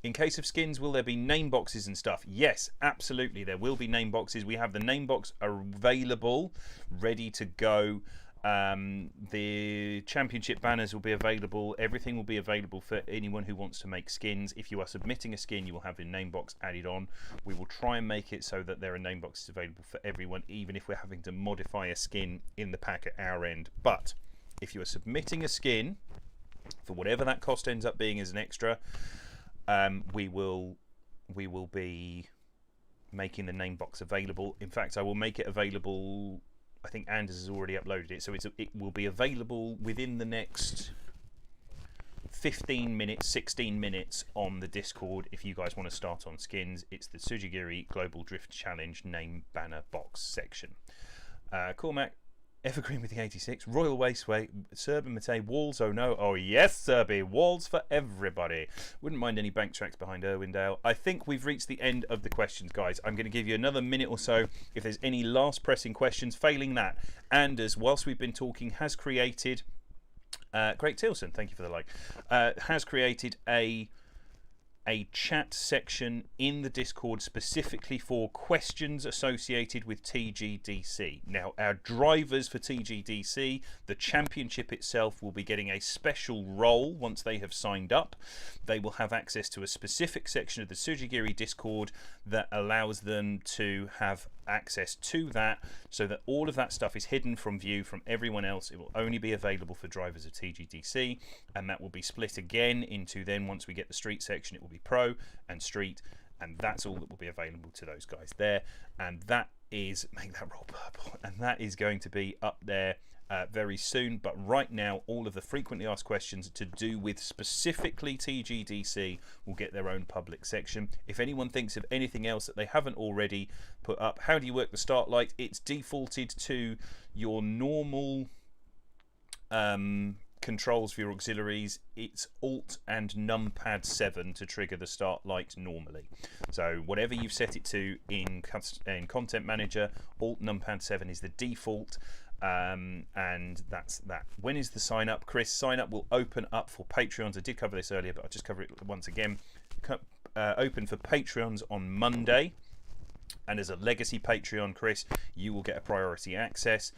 in case of skins, will there be name boxes and stuff? Yes, absolutely, there will be name boxes. We have the name box available, ready to go. The championship banners will be available. Everything will be available for anyone who wants to make skins. If you are submitting a skin, you will have a name box added on. We will try and make it so that there are name boxes available for everyone, even if we're having to modify a skin in the pack at our end. But if you are submitting a skin, for whatever that cost ends up being as an extra, we will be making the name box available. In fact, I will make it available. I think Anders has already uploaded it, so it will be available within the next 15 minutes, 16 minutes on the Discord if you guys want to start on skins. It's the Tsujigiri Global Drift Challenge name banner box section. Cormac, Evergreen with the 86, Royal Wasteway, Serb and Matei, Walls, oh no, oh yes, Serby, Walls for everybody. Wouldn't mind any bank tracks behind Irwindale. I think we've reached the end of the questions, guys. I'm going to give you another minute or so if there's any last pressing questions. Failing that, Anders, whilst we've been talking, has created, Great Tilson, thank you for the like, has created a chat section in the Discord specifically for questions associated with TGDC. Now, our drivers for TGDC, the championship itself, will be getting a special role once they have signed up. They will have access to a specific section of the Tsujigiri Discord that allows them to have access to that, so that all of that stuff is hidden from view from everyone else. It will only be available for drivers of TGDC, and that will be split again into, then once we get the street section, it will be pro and street, and that's all that will be available to those guys there. And that is, make that roll purple, and that is going to be up there very soon. But right now, all of the frequently asked questions to do with specifically TGDC will get their own public section. If anyone thinks of anything else that they haven't already put up, how do you work the start light? It's defaulted to your normal controls for your auxiliaries. It's Alt and numpad 7 to trigger the start light normally. So whatever you've set it to in Content Manager, Alt numpad 7 is the default. And that's that. When is the sign up, Chris? Sign up will open up for Patreons. I did cover this earlier, but I'll just cover it once again. Open for Patreons on Monday, and as a legacy Patreon, Chris, you will get a priority access.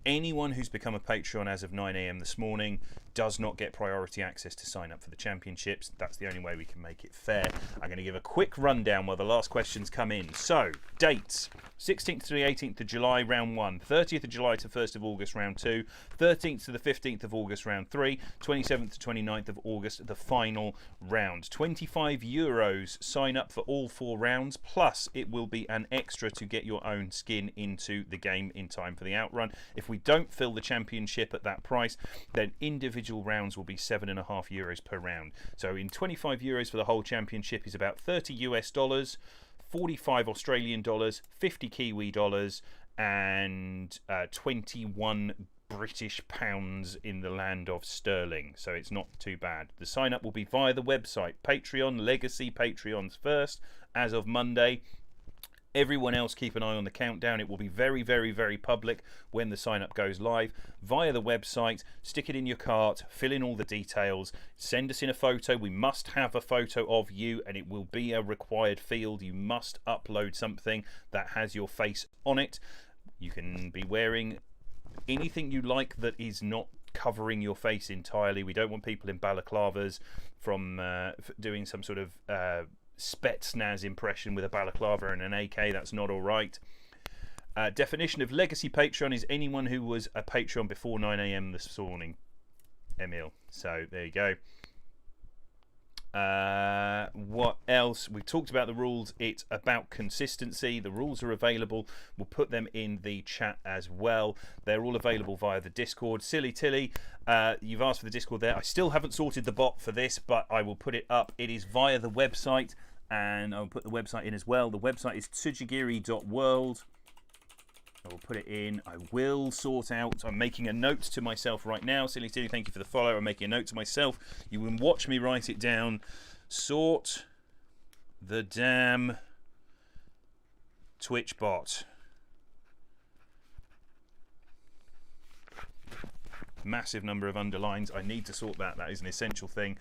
Anyone who's become a Patreon as of 9 AM this morning does not get priority access to sign up for the championships. That's the only way we can make it fair. I'm going to give a quick rundown while the last questions come in. So, dates: 16th to the 18th of July, round 1. 30th of July to 1st of August, round 2. 13th to the 15th of August, round 3. 27th to 29th of August, the final round. €25 sign up for all 4 rounds, plus it will be an extra to get your own skin into the game in time for the outrun. If we don't fill the championship at that price, then individual rounds will be €7.50 per round. So in €25 for the whole championship is about $30 US, 45 Australian dollars, 50 Kiwi dollars, and 21 British pounds in the land of sterling. So it's not too bad. The sign up will be via the website. Patreon, Legacy Patreons first as of Monday. Everyone else, keep an eye on the countdown. It will be very, very, very public when the sign up goes live via the website. Stick it in your cart, fill in all the details, send us in a photo. We must have a photo of you, and it will be a required field. You must upload something that has your face on it. You can be wearing anything you like that is not covering your face entirely. We don't want people in balaclavas from doing some sort of Spetsnaz impression with a balaclava and an AK. That's not all right. Definition of legacy Patreon is anyone who was a Patreon before 9 AM this morning, Emil. So there you go. What else? We've talked about the rules. It's about consistency. The rules are available. We'll put them in the chat as well. They're all available via the Discord. Silly Tilly, you've asked for the Discord there. I still haven't sorted the bot for this, but I will put it up. It is via the website, and I'll put the website in as well. The website is tsujigiri.world. I will put it in. I will sort out. I'm making a note to myself right now. Silly Tilly, thank you for the follow. I'm making a note to myself. You can watch me write it down. Sort the damn Twitch bot. Massive number of underlines. I need to sort that. That is an essential thing.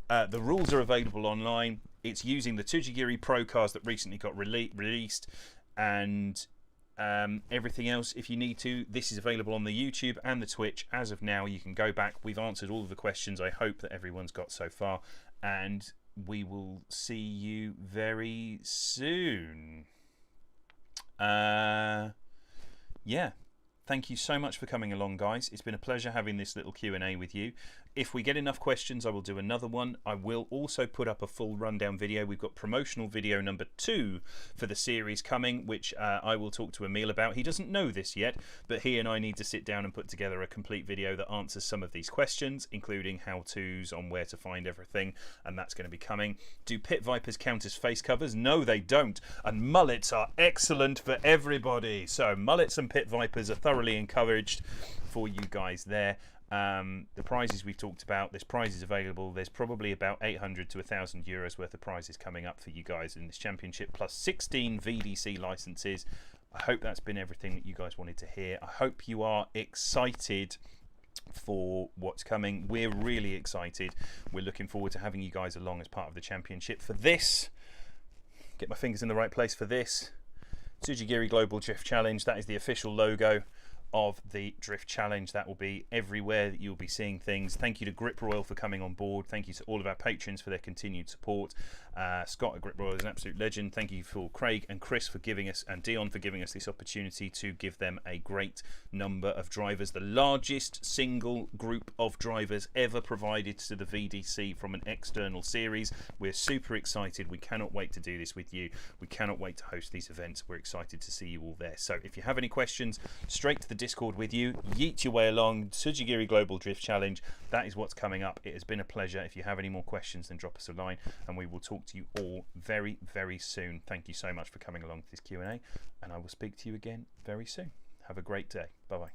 The rules are available online. It's using the Tsujigiri Pro cars that recently got released, and everything else. If you need to, this is available on the YouTube and the Twitch as of now. You can go back. We've answered all of the questions I hope that everyone's got so far, and we will see you very soon. Yeah, thank you so much for coming along, guys. It's been a pleasure having this little Q&A with you. If we get enough questions, I will do another one. I will also put up a full rundown video. We've got promotional video number 2 for the series coming, which I will talk to Emil about. He doesn't know this yet, but he and I need to sit down and put together a complete video that answers some of these questions, including how-tos on where to find everything, and that's going to be coming. Do pit vipers count as face covers? No, they don't. And mullets are excellent for everybody. So mullets and pit vipers are thoroughly encouraged for you guys there. The prizes we've talked about, this prize is available. There's probably about 800 to 1,000 euros worth of prizes coming up for you guys in this championship, plus 16 VDC licenses. I hope that's been everything that you guys wanted to hear. I hope you are excited for what's coming. We're really excited. We're looking forward to having you guys along as part of the championship. For this, get my fingers in the right place for this, Tsujigiri Global Drift Challenge. That is the official logo of the Drift Challenge. That will be everywhere that you'll be seeing things. Thank you to Grip Royal for coming on board. Thank you to all of our patrons for their continued support. Scott at Grip Royal is an absolute legend. Thank you for Craig and Chris for giving us, and Dion for giving us this opportunity to give them a great number of drivers. The largest single group of drivers ever provided to the VDC from an external series. We're super excited. We cannot wait to do this with you. We cannot wait to host these events. We're excited to see you all there. So if you have any questions, straight to the the Discord with you. Yeet your way along. Tsujigiri Global Drift Challenge. That is what's coming up. It has been a pleasure. If you have any more questions, then drop us a line, and we will talk to you all very, very soon. Thank you so much for coming along to this Q&A, and I will speak to you again very soon. Have a great day. Bye-bye.